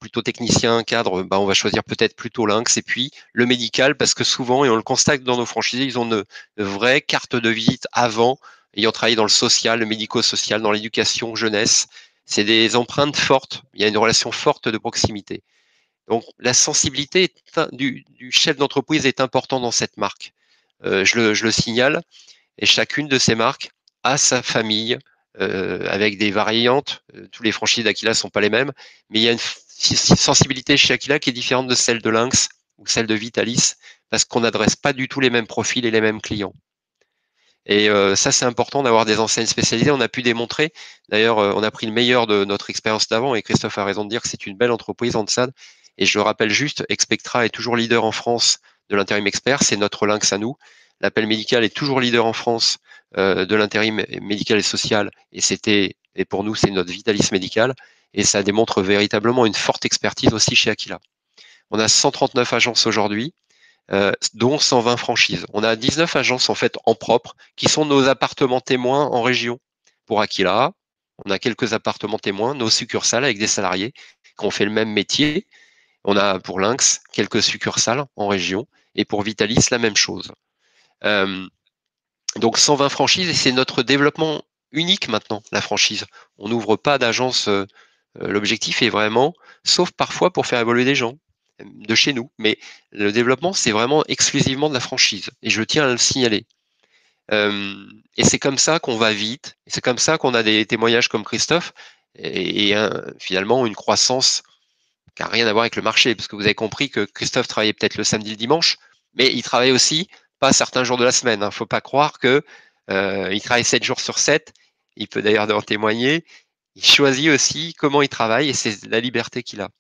Plutôt technicien, cadre, bah, on va choisir peut-être plutôt Lynx. Et puis le médical, parce que souvent, et on le constate dans nos franchisés, ils ont une vraie carte de visite avant, ayant travaillé dans le social, le médico-social, dans l'éducation jeunesse. C'est des empreintes fortes. Il y a une relation forte de proximité. Donc, la sensibilité du chef d'entreprise est importante dans cette marque. Je le signale. Et chacune de ces marques a sa famille avec des variantes. Tous les franchises d'Aquila sont pas les mêmes, mais il y a une sensibilité chez Aquila qui est différente de celle de Lynx ou celle de Vitalis parce qu'on n'adresse pas du tout les mêmes profils et les mêmes clients. Et ça, c'est important d'avoir des enseignes spécialisées. On a pu démontrer, d'ailleurs, on a pris le meilleur de notre expérience d'avant, et Christophe a raison de dire que c'est une belle entreprise en SAD. Et je le rappelle juste, Expectra est toujours leader en France de l'intérim expert, c'est notre Lynx à nous. L'appel médical est toujours leader en France de l'intérim médical et social, et pour nous, c'est notre Vitalis médical. Et ça démontre véritablement une forte expertise aussi chez Aquila. On a 139 agences aujourd'hui, dont 120 franchises. On a 19 agences en fait en propre qui sont nos appartements témoins en région. Pour Aquila, on a quelques appartements témoins, nos succursales avec des salariés qui ont fait le même métier. On a pour Lynx quelques succursales en région et pour Vitalis la même chose. Donc 120 franchises et c'est notre développement unique maintenant, la franchise. On n'ouvre pas d'agence. L'objectif est vraiment, sauf parfois pour faire évoluer des gens de chez nous, mais le développement, c'est vraiment exclusivement de la franchise. Et je tiens à le signaler. Et c'est comme ça qu'on va vite. Et c'est comme ça qu'on a des témoignages comme Christophe et finalement une croissance qui n'a rien à voir avec le marché, parce que vous avez compris que Christophe travaillait peut-être le samedi, le dimanche, mais il travaille aussi pas certains jours de la semaine. Il ne faut pas croire que il travaille 7 jours sur 7. Il peut d'ailleurs en témoigner. Il choisit aussi comment il travaille et c'est la liberté qu'il a.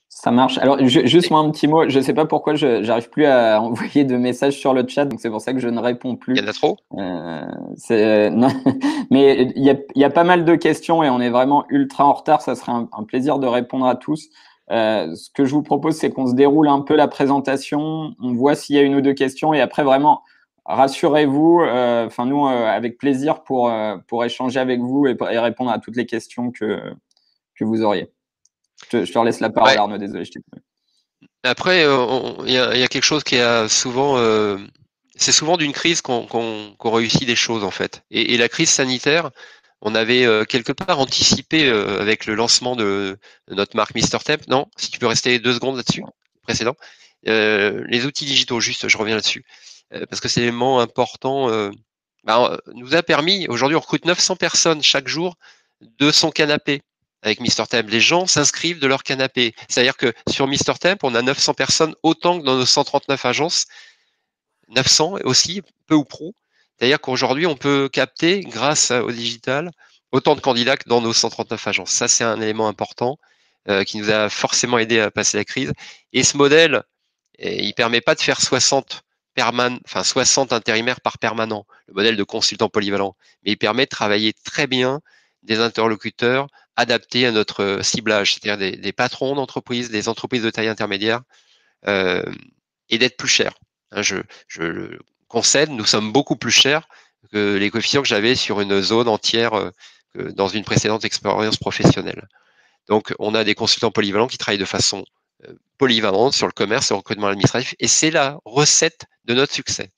Ça marche. Alors, juste moi un petit mot. Je ne sais pas pourquoi je n'arrive plus à envoyer de messages sur le chat, donc c'est pour ça que je ne réponds plus. Il y en a trop non. Mais il y a pas mal de questions et on est vraiment ultra en retard. Ça serait un plaisir de répondre à tous. Ce que je vous propose, c'est qu'on se déroule un peu la présentation. On voit s'il y a une ou deux questions et après, vraiment, rassurez-vous. Enfin, nous, avec plaisir pour échanger avec vous et répondre à toutes les questions que vous auriez. Je te relaisse la parole, Arnaud, désolé, je t'ai coupé. Après, il y a quelque chose qui est souvent, c'est souvent d'une crise qu'on réussit des choses en fait. Et la crise sanitaire, on avait quelque part anticipé avec le lancement de notre marque Mister Temp. Non, si tu peux rester 2 secondes là-dessus, précédent. Les outils digitaux, juste, je reviens là-dessus, parce que c'est un élément important. Nous a permis, aujourd'hui, on recrute 900 personnes chaque jour de son canapé. Avec Mister Temp, les gens s'inscrivent de leur canapé. C'est-à-dire que sur Mister Temp, on a 900 personnes, autant que dans nos 139 agences. 900 aussi, peu ou prou. C'est-à-dire qu'aujourd'hui, on peut capter, grâce au digital, autant de candidats que dans nos 139 agences. Ça, c'est un élément important qui nous a forcément aidé à passer la crise. Et ce modèle, il permet pas de faire 60 intérimaires par permanent, le modèle de consultant polyvalent, mais il permet de travailler très bien des interlocuteurs adaptés à notre ciblage, c'est-à-dire des patrons d'entreprise, des entreprises de taille intermédiaire, et d'être plus cher. Je le concède, nous sommes beaucoup plus chers que les coefficients que j'avais sur une zone entière dans une précédente expérience professionnelle. Donc, on a des consultants polyvalents qui travaillent de façon polyvalente sur le commerce et le recrutement administratif, et c'est la recette de notre succès.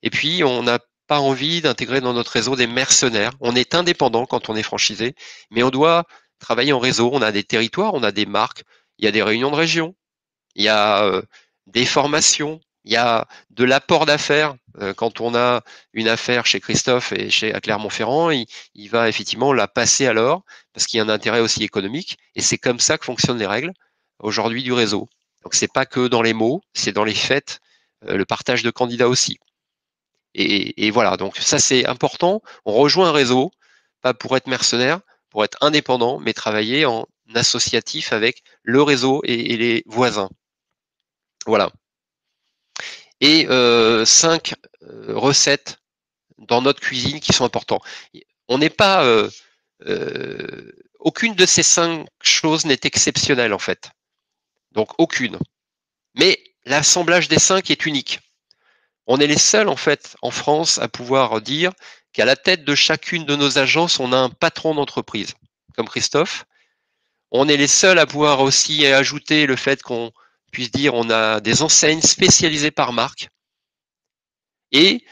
Et puis, on n'a pas envie d'intégrer dans notre réseau des mercenaires. On est indépendant quand on est franchisé, mais on doit travailler en réseau. On a des territoires, on a des marques, il y a des réunions de région, il y a des formations, il y a de l'apport d'affaires. Quand on a une affaire chez Christophe et à Clermont-Ferrand, il va effectivement la passer alors, parce qu'il y a un intérêt aussi économique, et c'est comme ça que fonctionnent les règles aujourd'hui du réseau. Donc c'est pas que dans les mots, c'est dans les faits, le partage de candidats aussi. Et voilà, donc ça c'est important. On rejoint un réseau, pas pour être mercenaire, pour être indépendant, mais travailler en associatif avec le réseau et les voisins. Voilà. Et 5 recettes dans notre cuisine qui sont importantes. On n'est pas aucune de ces 5 choses n'est exceptionnelle en fait. Donc aucune. Mais l'assemblage des 5 est unique. On est les seuls en fait en France à pouvoir dire qu'à la tête de chacune de nos agences, on a un patron d'entreprise, comme Christophe. On est les seuls à pouvoir aussi ajouter le fait qu'on puisse dire on a des enseignes spécialisées par marque. Et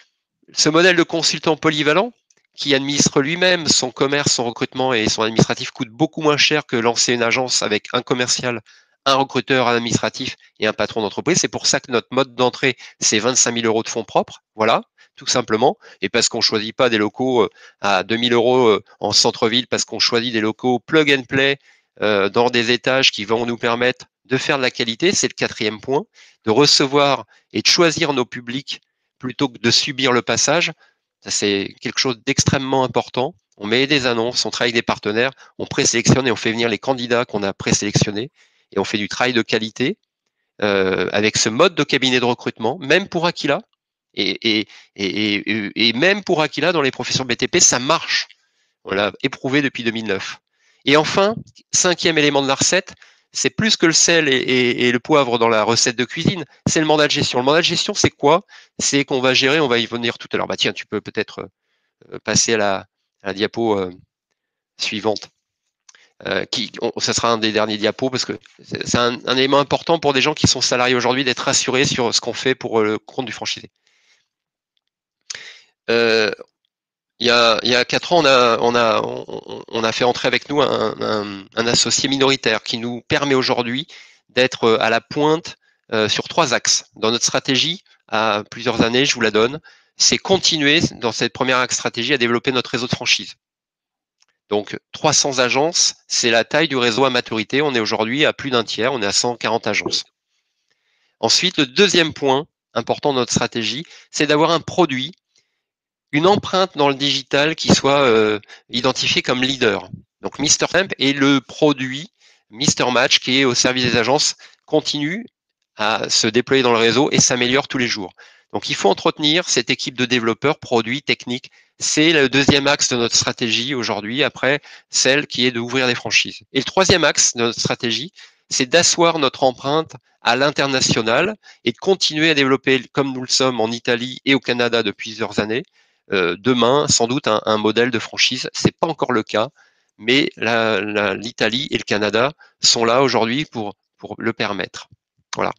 ce modèle de consultant polyvalent, qui administre lui-même son commerce, son recrutement et son administratif, coûte beaucoup moins cher que lancer une agence avec un commercial, un recruteur, un administratif et un patron d'entreprise. C'est pour ça que notre mode d'entrée, c'est 25 000 euros de fonds propres. Voilà, tout simplement. Et parce qu'on choisit pas des locaux à 2 000 euros en centre-ville, parce qu'on choisit des locaux plug and play dans des étages qui vont nous permettre de faire de la qualité. C'est le 4e point, de recevoir et de choisir nos publics plutôt que de subir le passage. Ça, c'est quelque chose d'extrêmement important. On met des annonces, on travaille avec des partenaires, on présélectionne et on fait venir les candidats qu'on a présélectionnés et on fait du travail de qualité avec ce mode de cabinet de recrutement, même pour Aquila et même pour Aquila dans les professions BTP, ça marche. On l'a éprouvé depuis 2009. Et enfin, 5e élément de la recette, c'est plus que le sel et le poivre dans la recette de cuisine, c'est le mandat de gestion. Le mandat de gestion, c'est quoi? C'est qu'on va gérer, on va y venir tout à l'heure. Bah tiens, tu peux peut-être passer à la diapo suivante. Ça sera un des derniers diapos parce que c'est un élément important pour des gens qui sont salariés aujourd'hui d'être rassurés sur ce qu'on fait pour le compte du franchisé. Il y a 4 ans, on a fait entrer avec nous un associé minoritaire qui nous permet aujourd'hui d'être à la pointe sur 3 axes. Dans notre stratégie, à plusieurs années, je vous la donne, c'est continuer dans cette première axe stratégie à développer notre réseau de franchise. Donc 300 agences, c'est la taille du réseau à maturité. On est aujourd'hui à plus d'un tiers, on est à 140 agences. Ensuite, le deuxième point important de notre stratégie, c'est d'avoir un produit, une empreinte dans le digital qui soit identifiée comme leader. Donc Mr Temp est le produit Mr Match qui est au service des agences, continue à se déployer dans le réseau et s'améliore tous les jours. Donc il faut entretenir cette équipe de développeurs, produits, techniques. C'est le deuxième axe de notre stratégie aujourd'hui, après celle qui est d'ouvrir des franchises. Et le troisième axe de notre stratégie, c'est d'asseoir notre empreinte à l'international et de continuer à développer, comme nous le sommes en Italie et au Canada depuis plusieurs années, demain, sans doute, un modèle de franchise. C'est pas encore le cas, mais l'Italie et le Canada sont là aujourd'hui pour le permettre. Voilà.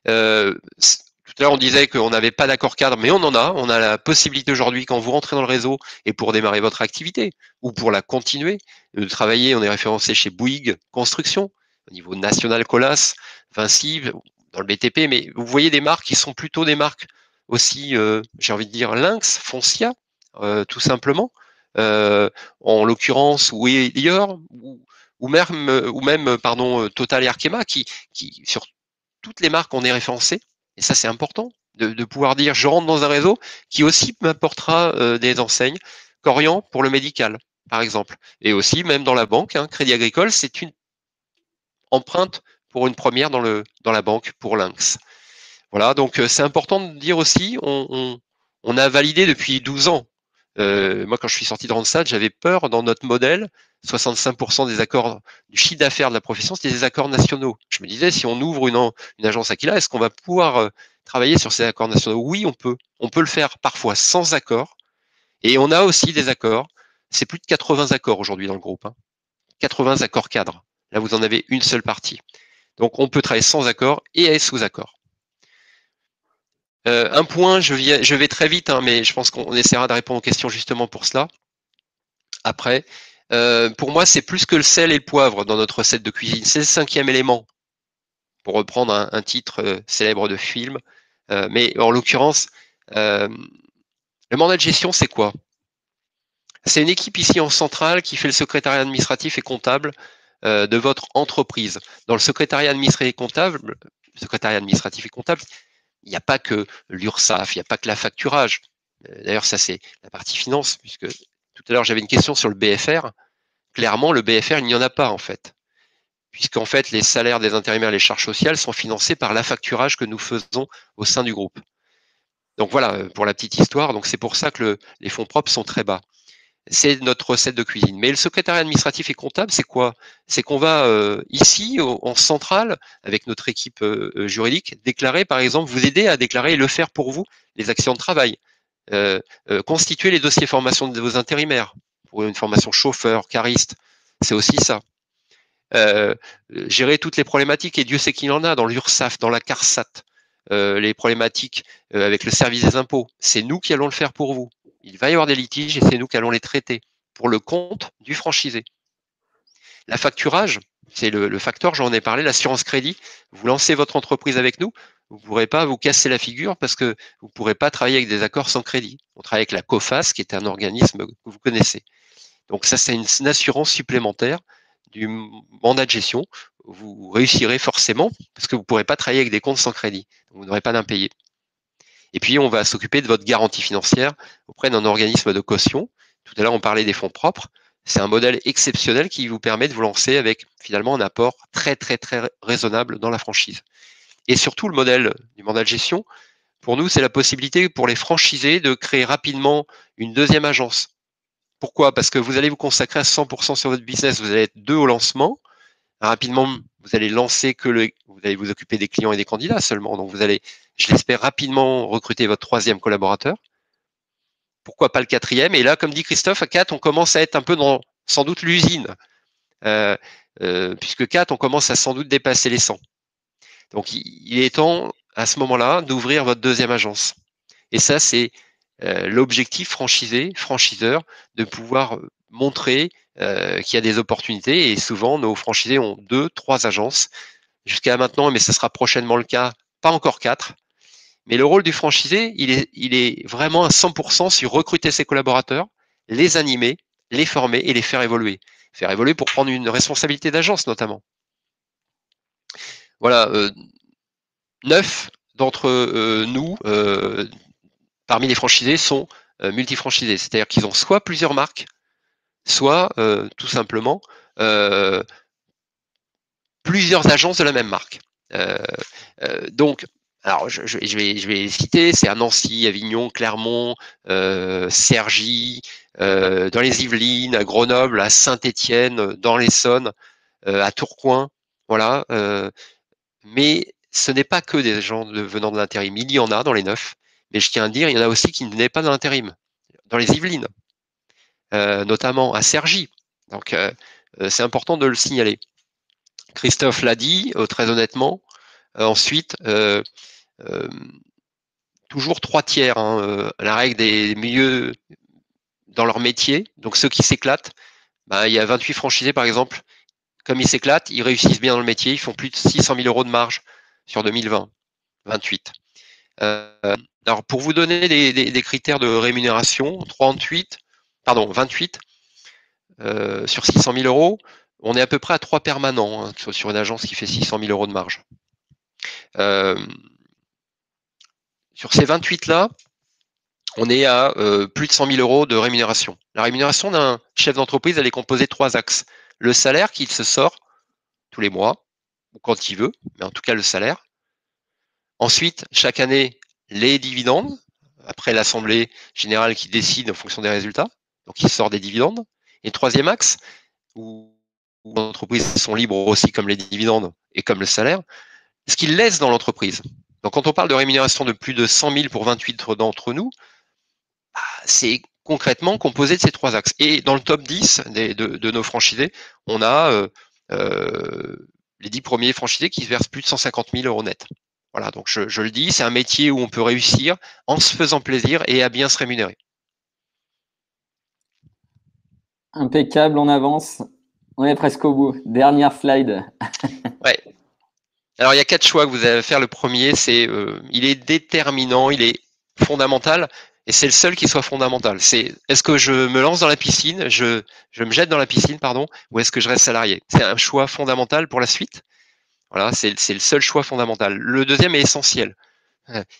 Tout à l'heure, on disait qu'on n'avait pas d'accord cadre, mais on en a. On a la possibilité aujourd'hui, quand vous rentrez dans le réseau et pour démarrer votre activité ou pour la continuer, de travailler. On est référencé chez Bouygues Construction, au niveau national Colas, Vinci, dans le BTP, mais vous voyez des marques qui sont plutôt des marques aussi, j'ai envie de dire, Lynx, Foncia, tout simplement, en l'occurrence, ou ailleurs, ou même Total et Arkema, qui sur toutes les marques, on est référencé. Et ça, c'est important de pouvoir dire, je rentre dans un réseau qui aussi m'apportera des enseignes. Corian pour le médical, par exemple. Et aussi, même dans la banque, Crédit Agricole, c'est une empreinte pour une première dans la banque pour Lynx. Voilà, donc c'est important de dire aussi, on a validé depuis 12 ans. Moi, quand je suis sorti de Randstad, j'avais peur dans notre modèle. 65% des accords du chiffre d'affaires de la profession, c'était des accords nationaux. Je me disais, si on ouvre une agence Aquila, est-ce qu'on va pouvoir travailler sur ces accords nationaux? Oui, on peut. On peut le faire parfois sans accord. Et on a aussi des accords. C'est plus de 80 accords aujourd'hui dans le groupe. 80 accords cadres. Là, vous en avez une seule partie. Donc, on peut travailler sans accord et sous accord. Un point, je vais très vite, mais je pense qu'on essaiera de répondre aux questions justement pour cela. Après, pour moi, c'est plus que le sel et le poivre dans notre recette de cuisine. C'est le 5e élément, pour reprendre un titre célèbre de film. Mais en l'occurrence, le mandat de gestion, c'est quoi? C'est une équipe ici en centrale qui fait le secrétariat administratif et comptable de votre entreprise. Dans le secrétariat administratif et comptable, il n'y a pas que l'URSSAF, il n'y a pas que la facturage. D'ailleurs, ça c'est la partie finance, puisque tout à l'heure j'avais une question sur le BFR. Clairement, le BFR, il n'y en a pas en fait. Puisqu'en fait, les salaires des intérimaires, les charges sociales sont financés par l'affacturage que nous faisons au sein du groupe. Donc voilà, pour la petite histoire, donc c'est pour ça que les fonds propres sont très bas. C'est notre recette de cuisine. Mais le secrétariat administratif et comptable, c'est quoi? C'est qu'on va ici, en centrale, avec notre équipe juridique, déclarer, par exemple, vous aider à déclarer et le faire pour vous, les accidents de travail, constituer les dossiers formation de vos intérimaires, pour une formation chauffeur, cariste, c'est aussi ça. Gérer toutes les problématiques, et Dieu sait qu'il en a, dans l'URSSAF, dans la CARSAT, les problématiques avec le service des impôts, c'est nous qui allons le faire pour vous. Il va y avoir des litiges et c'est nous qui allons les traiter pour le compte du franchisé. La facturage, c'est le facteur, j'en ai parlé, l'assurance crédit. Vous lancez votre entreprise avec nous, vous ne pourrez pas vous casser la figure parce que vous ne pourrez pas travailler avec des accords sans crédit. On travaille avec la COFAS, qui est un organisme que vous connaissez. Donc ça, c'est une assurance supplémentaire du mandat de gestion. Vous réussirez forcément parce que vous ne pourrez pas travailler avec des comptes sans crédit. Donc vous n'aurez pas d'impayé. Et puis, on va s'occuper de votre garantie financière auprès d'un organisme de caution. Tout à l'heure, on parlait des fonds propres. C'est un modèle exceptionnel qui vous permet de vous lancer avec finalement un apport très, très, très raisonnable dans la franchise. Et surtout, le modèle du mandat de gestion, pour nous, c'est la possibilité pour les franchisés de créer rapidement une deuxième agence. Pourquoi? Parce que vous allez vous consacrer à 100% sur votre business. Vous allez être 2 au lancement. Rapidement, vous allez lancer vous allez vous occuper des clients et des candidats seulement. Donc, vous allez, je l'espère, rapidement recruter votre 3e collaborateur. Pourquoi pas le 4e? Et là, comme dit Christophe, à 4, on commence à être un peu dans, sans doute, l'usine. Puisque 4, on commence à sans doute dépasser les 100. Donc, il est temps, à ce moment-là, d'ouvrir votre 2e agence. Et ça, c'est l'objectif franchiseur, de pouvoir montrer qu'il y a des opportunités. Et souvent, nos franchisés ont 2, 3 agences. Jusqu'à maintenant, mais ce sera prochainement le cas, pas encore 4. Mais le rôle du franchisé, il est vraiment à 100% sur recruter ses collaborateurs, les animer, les former et les faire évoluer. Faire évoluer pour prendre une responsabilité d'agence notamment. Voilà, 9 d'entre nous, parmi les franchisés, sont multifranchisés. C'est-à-dire qu'ils ont soit plusieurs marques, soit tout simplement plusieurs agences de la même marque. Donc, alors je vais citer, c'est à Nancy, Avignon, Clermont, Cergy, dans les Yvelines, à Grenoble, à Saint-Étienne, dans l'Essonne, à Tourcoing, voilà. Mais ce n'est pas que des gens venant de l'intérim. Il y en a dans les 9, mais je tiens à dire, il y en a aussi qui ne venaient pas de l'intérim. Dans les Yvelines, notamment à Cergy. Donc, c'est important de le signaler. Christophe l'a dit, très honnêtement. Ensuite, toujours 3 tiers, hein, la règle des milieux dans leur métier. Donc ceux qui s'éclatent, il y a 28 franchisés par exemple, comme ils s'éclatent, ils réussissent bien dans le métier, ils font plus de 600 000 € de marge sur 2020, 28. Alors pour vous donner des critères de rémunération, 28 sur 600 000 €, on est à peu près à 3 permanents, hein, sur une agence qui fait 600 000 € de marge. Sur ces 28-là, on est à plus de 100 000 € de rémunération. La rémunération d'un chef d'entreprise, elle est composée de 3 axes. Le salaire qu'il se sort tous les mois, ou quand il veut, mais en tout cas le salaire. Ensuite, chaque année, les dividendes, après l'Assemblée générale qui décide en fonction des résultats, donc il sort des dividendes. Et le 3e axe, où les entreprises sont libres aussi comme les dividendes et comme le salaire, ce qu'ils laissent dans l'entreprise. Donc quand on parle de rémunération de plus de 100 000 pour 28 d'entre nous, c'est concrètement composé de ces 3 axes. Et dans le top 10 de nos franchisés, on a les 10 premiers franchisés qui se versent plus de 150 000 € net. Voilà, donc je le dis, c'est un métier où on peut réussir en se faisant plaisir et à bien se rémunérer. Impeccable, on avance. On est presque au bout. Dernière slide. Ouais. Alors, il y a 4 choix que vous allez faire. Le premier, c'est il est déterminant, il est fondamental, et c'est le seul qui soit fondamental. C'est est-ce que je me lance dans la piscine, je me jette dans la piscine, pardon, ou est-ce que je reste salarié? C'est un choix fondamental pour la suite. Voilà, c'est le seul choix fondamental. Le deuxième est essentiel.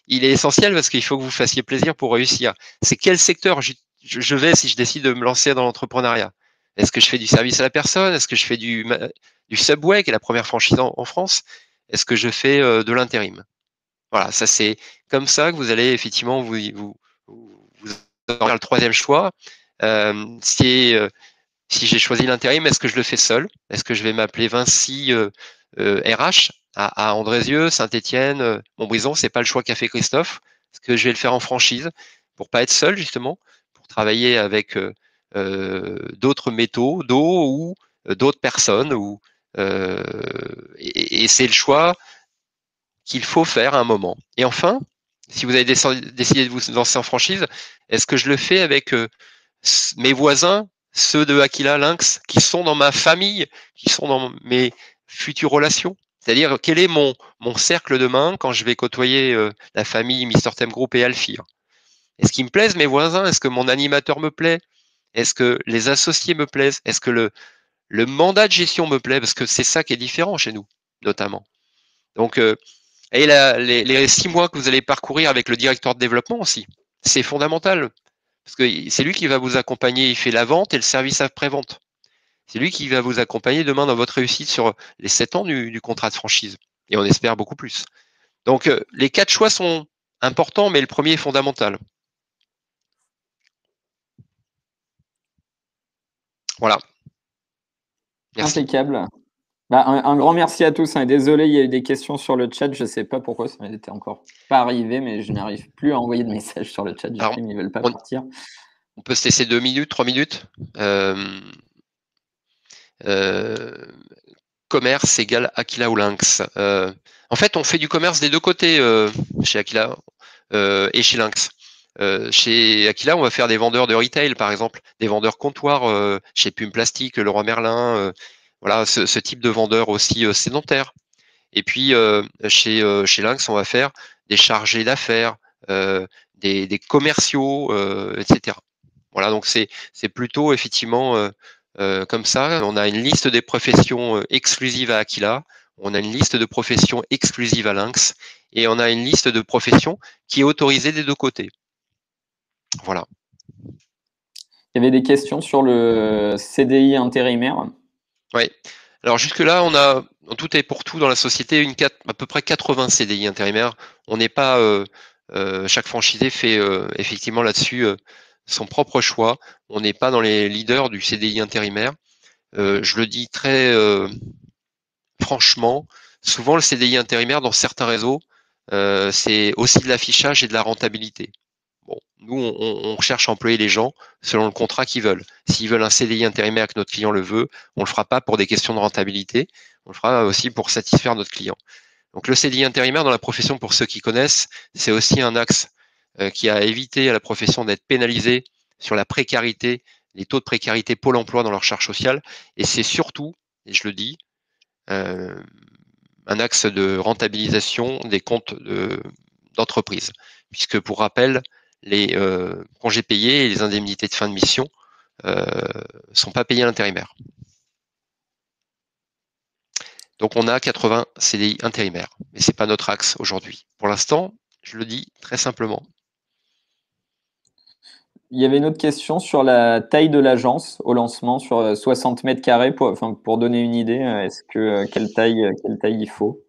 Il est essentiel parce qu'il faut que vous fassiez plaisir pour réussir. C'est quel secteur je vais si je décide de me lancer dans l'entrepreneuriat? Est-ce que je fais du service à la personne? Est-ce que je fais du Subway, qui est la première franchise en France? Est-ce que je fais de l'intérim? Voilà, ça c'est comme ça que vous allez effectivement vous aurez le troisième choix. Si j'ai choisi l'intérim, est-ce que je le fais seul? Est-ce que je vais m'appeler Vinci RH à Andrézieux, Saint-Étienne, Montbrison? C'est pas le choix qu'a fait Christophe. Est-ce que je vais le faire en franchise pour pas être seul justement, pour travailler avec d'autres métaux d'eau ou d'autres personnes et c'est le choix qu'il faut faire à un moment. Et enfin, si vous avez décidé de vous lancer en franchise, est-ce que je le fais avec mes voisins, ceux de Aquila Lynx, qui sont dans ma famille, qui sont dans mes futures relations? C'est-à-dire, quel est mon cercle de main quand je vais côtoyer la famille Mister Thème Group et Alphir? Est-ce qu'ils me plaisent, mes voisins? Est-ce que mon animateur me plaît? Est-ce que les associés me plaisent? Est-ce que le mandat de gestion me plaît? Parce que c'est ça qui est différent chez nous, notamment. Donc, et les 6 mois que vous allez parcourir avec le directeur de développement aussi, c'est fondamental. Parce que c'est lui qui va vous accompagner, il fait la vente et le service après-vente. C'est lui qui va vous accompagner demain dans votre réussite sur les 7 ans du contrat de franchise. Et on espère beaucoup plus. Donc, les 4 choix sont importants, mais le premier est fondamental. Voilà. Merci. Impeccable. Bah, un grand merci à tous. Désolé, il y a eu des questions sur le chat. Je ne sais pas pourquoi ça n'était encore pas arrivé, mais je n'arrive plus à envoyer de messages sur le chat. Alors, Ils ne veulent pas partir. On peut se laisser 2 minutes, 3 minutes. Commerce égale Aquila ou Lynx. En fait, on fait du commerce des deux côtés chez Aquila et chez Lynx. Chez Aquila, on va faire des vendeurs de retail, par exemple, des vendeurs comptoirs chez Pume Plastique, Leroy Merlin, voilà, ce type de vendeurs aussi sédentaires. Et puis chez Lynx, on va faire des chargés d'affaires, des commerciaux, etc. Voilà, donc c'est plutôt effectivement comme ça. On a une liste des professions exclusives à Aquila, on a une liste de professions exclusives à Lynx, et on a une liste de professions qui est autorisée des deux côtés. Voilà. Il y avait des questions sur le CDI intérimaire. Oui. Alors jusque-là, on a, en tout et pour tout dans la société, à peu près 80 CDI intérimaires. On n'est pas, chaque franchisé fait effectivement là-dessus son propre choix. On n'est pas dans les leaders du CDI intérimaire. Je le dis très franchement, souvent le CDI intérimaire dans certains réseaux, c'est aussi de l'affichage et de la rentabilité. Bon, nous, on cherche à employer les gens selon le contrat qu'ils veulent. S'ils veulent un CDI intérimaire que notre client le veut, on le fera pas pour des questions de rentabilité, on le fera aussi pour satisfaire notre client. Donc le CDI intérimaire dans la profession, pour ceux qui connaissent, c'est aussi un axe qui a évité à la profession d'être pénalisée sur la précarité, les taux de précarité Pôle emploi dans leur charge sociale. Et c'est surtout, et je le dis, un axe de rentabilisation des comptes d'entreprise. Puisque pour rappel, les congés payés et les indemnités de fin de mission sont pas payés à l'intérimaire. Donc on a 80 CDI intérimaires, mais c'est pas notre axe aujourd'hui. Pour l'instant, je le dis très simplement. Il y avait une autre question sur la taille de l'agence au lancement, sur 60 mètres carrés. Pour donner une idée, quelle taille il faut?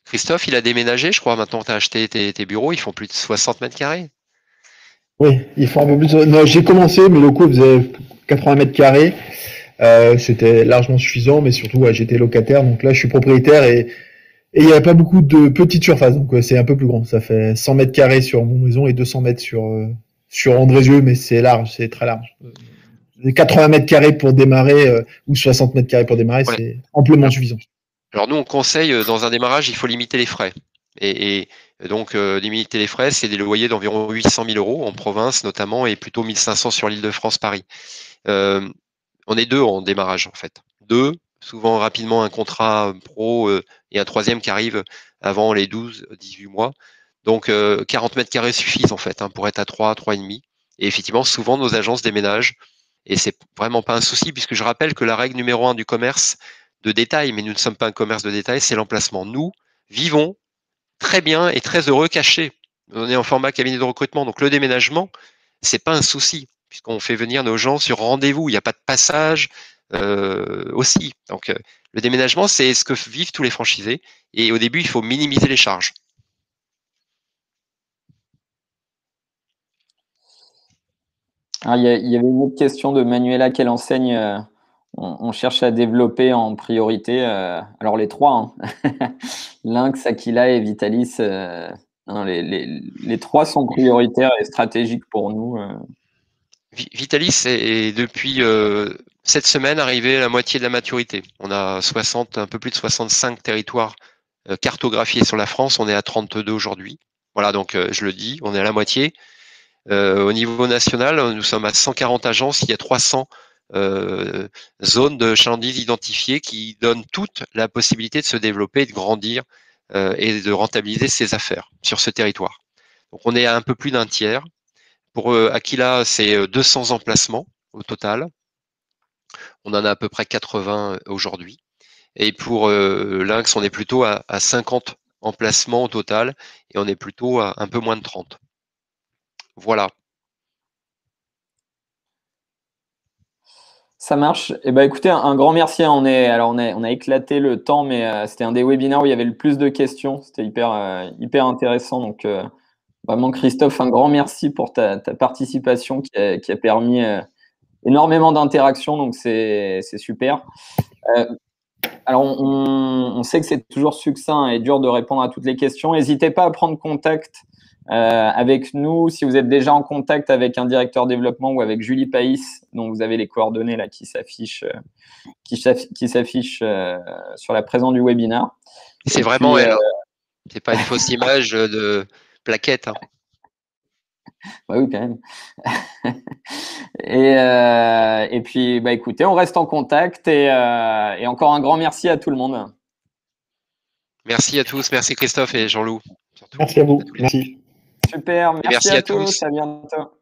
Christophe, il a déménagé, je crois. Maintenant, tu as acheté tes bureaux, ils font plus de 60 mètres carrés. Oui, il faut un peu plus. Non, j'ai commencé, mes locaux faisaient 80 mètres carrés. C'était largement suffisant, mais surtout, j'étais locataire. Donc là, je suis propriétaire et il n'y a pas beaucoup de petites surfaces. Donc c'est un peu plus grand. Ça fait 100 mètres carrés sur mon maison et 200 mètres sur Andrézieux, mais c'est large, c'est très large. 80 mètres carrés pour démarrer ou 60 mètres carrés pour démarrer, c'est amplement suffisant. Alors nous, on conseille, dans un démarrage, il faut limiter les frais. Et donc, limiter les frais, c'est des loyers d'environ 800 000 € en province notamment, et plutôt 1 500 sur l'Île-de-France, Paris. On est 2 en démarrage en fait. 2, souvent rapidement un contrat pro et un troisième qui arrive avant les 12-18 mois. Donc 40 mètres carrés suffisent en fait pour être à 3, 3,5. Et effectivement, souvent nos agences déménagent et c'est vraiment pas un souci puisque je rappelle que la règle numéro 1 du commerce de détail, mais nous ne sommes pas un commerce de détail, c'est l'emplacement. Nous vivons très bien et très heureux cachés. On est en format cabinet de recrutement, donc le déménagement, c'est pas un souci puisqu'on fait venir nos gens sur rendez-vous. Il n'y a pas de passage aussi. Donc le déménagement, c'est ce que vivent tous les franchisés. Et au début, il faut minimiser les charges. Il y avait une autre question de Manuela. Quelle enseigne on cherche à développer en priorité? Alors les 3, hein. Lynx, Aquila et Vitalis. Les 3 sont prioritaires et stratégiques pour nous. Vitalis est depuis cette semaine arrivé à la moitié de la maturité. On a un peu plus de 65 territoires cartographiés sur la France. On est à 32 aujourd'hui. Voilà, donc je le dis, on est à la moitié. Au niveau national, nous sommes à 140 agences. Il y a 300 zones de chalandise identifiées qui donnent toute la possibilité de se développer, de grandir et de rentabiliser ses affaires sur ce territoire. Donc on est à un peu plus d'un tiers. Pour Aquila, c'est 200 emplacements au total. On en a à peu près 80 aujourd'hui. Et pour Lynx, on est plutôt à 50 emplacements au total et on est plutôt à un peu moins de 30. Voilà. Ça marche. Eh ben, écoutez, un grand merci. On a éclaté le temps, mais c'était un des webinaires où il y avait le plus de questions. C'était hyper intéressant. Donc, vraiment, Christophe, un grand merci pour ta participation qui a permis énormément d'interactions. Donc, c'est super. Alors, on sait que c'est toujours succinct et dur de répondre à toutes les questions. N'hésitez pas à prendre contact avec nous si vous êtes déjà en contact avec un directeur développement ou avec Julie Païs, dont vous avez les coordonnées là qui s'affichent sur la présence du webinaire. C'est vraiment elle. C'est pas une fausse image de plaquette. Ouais, oui, quand même. Et puis, écoutez, on reste en contact et encore un grand merci à tout le monde. Merci à tous. Merci Christophe et Jean-Loup. Merci à vous. Merci. Super. Merci à tous. À bientôt.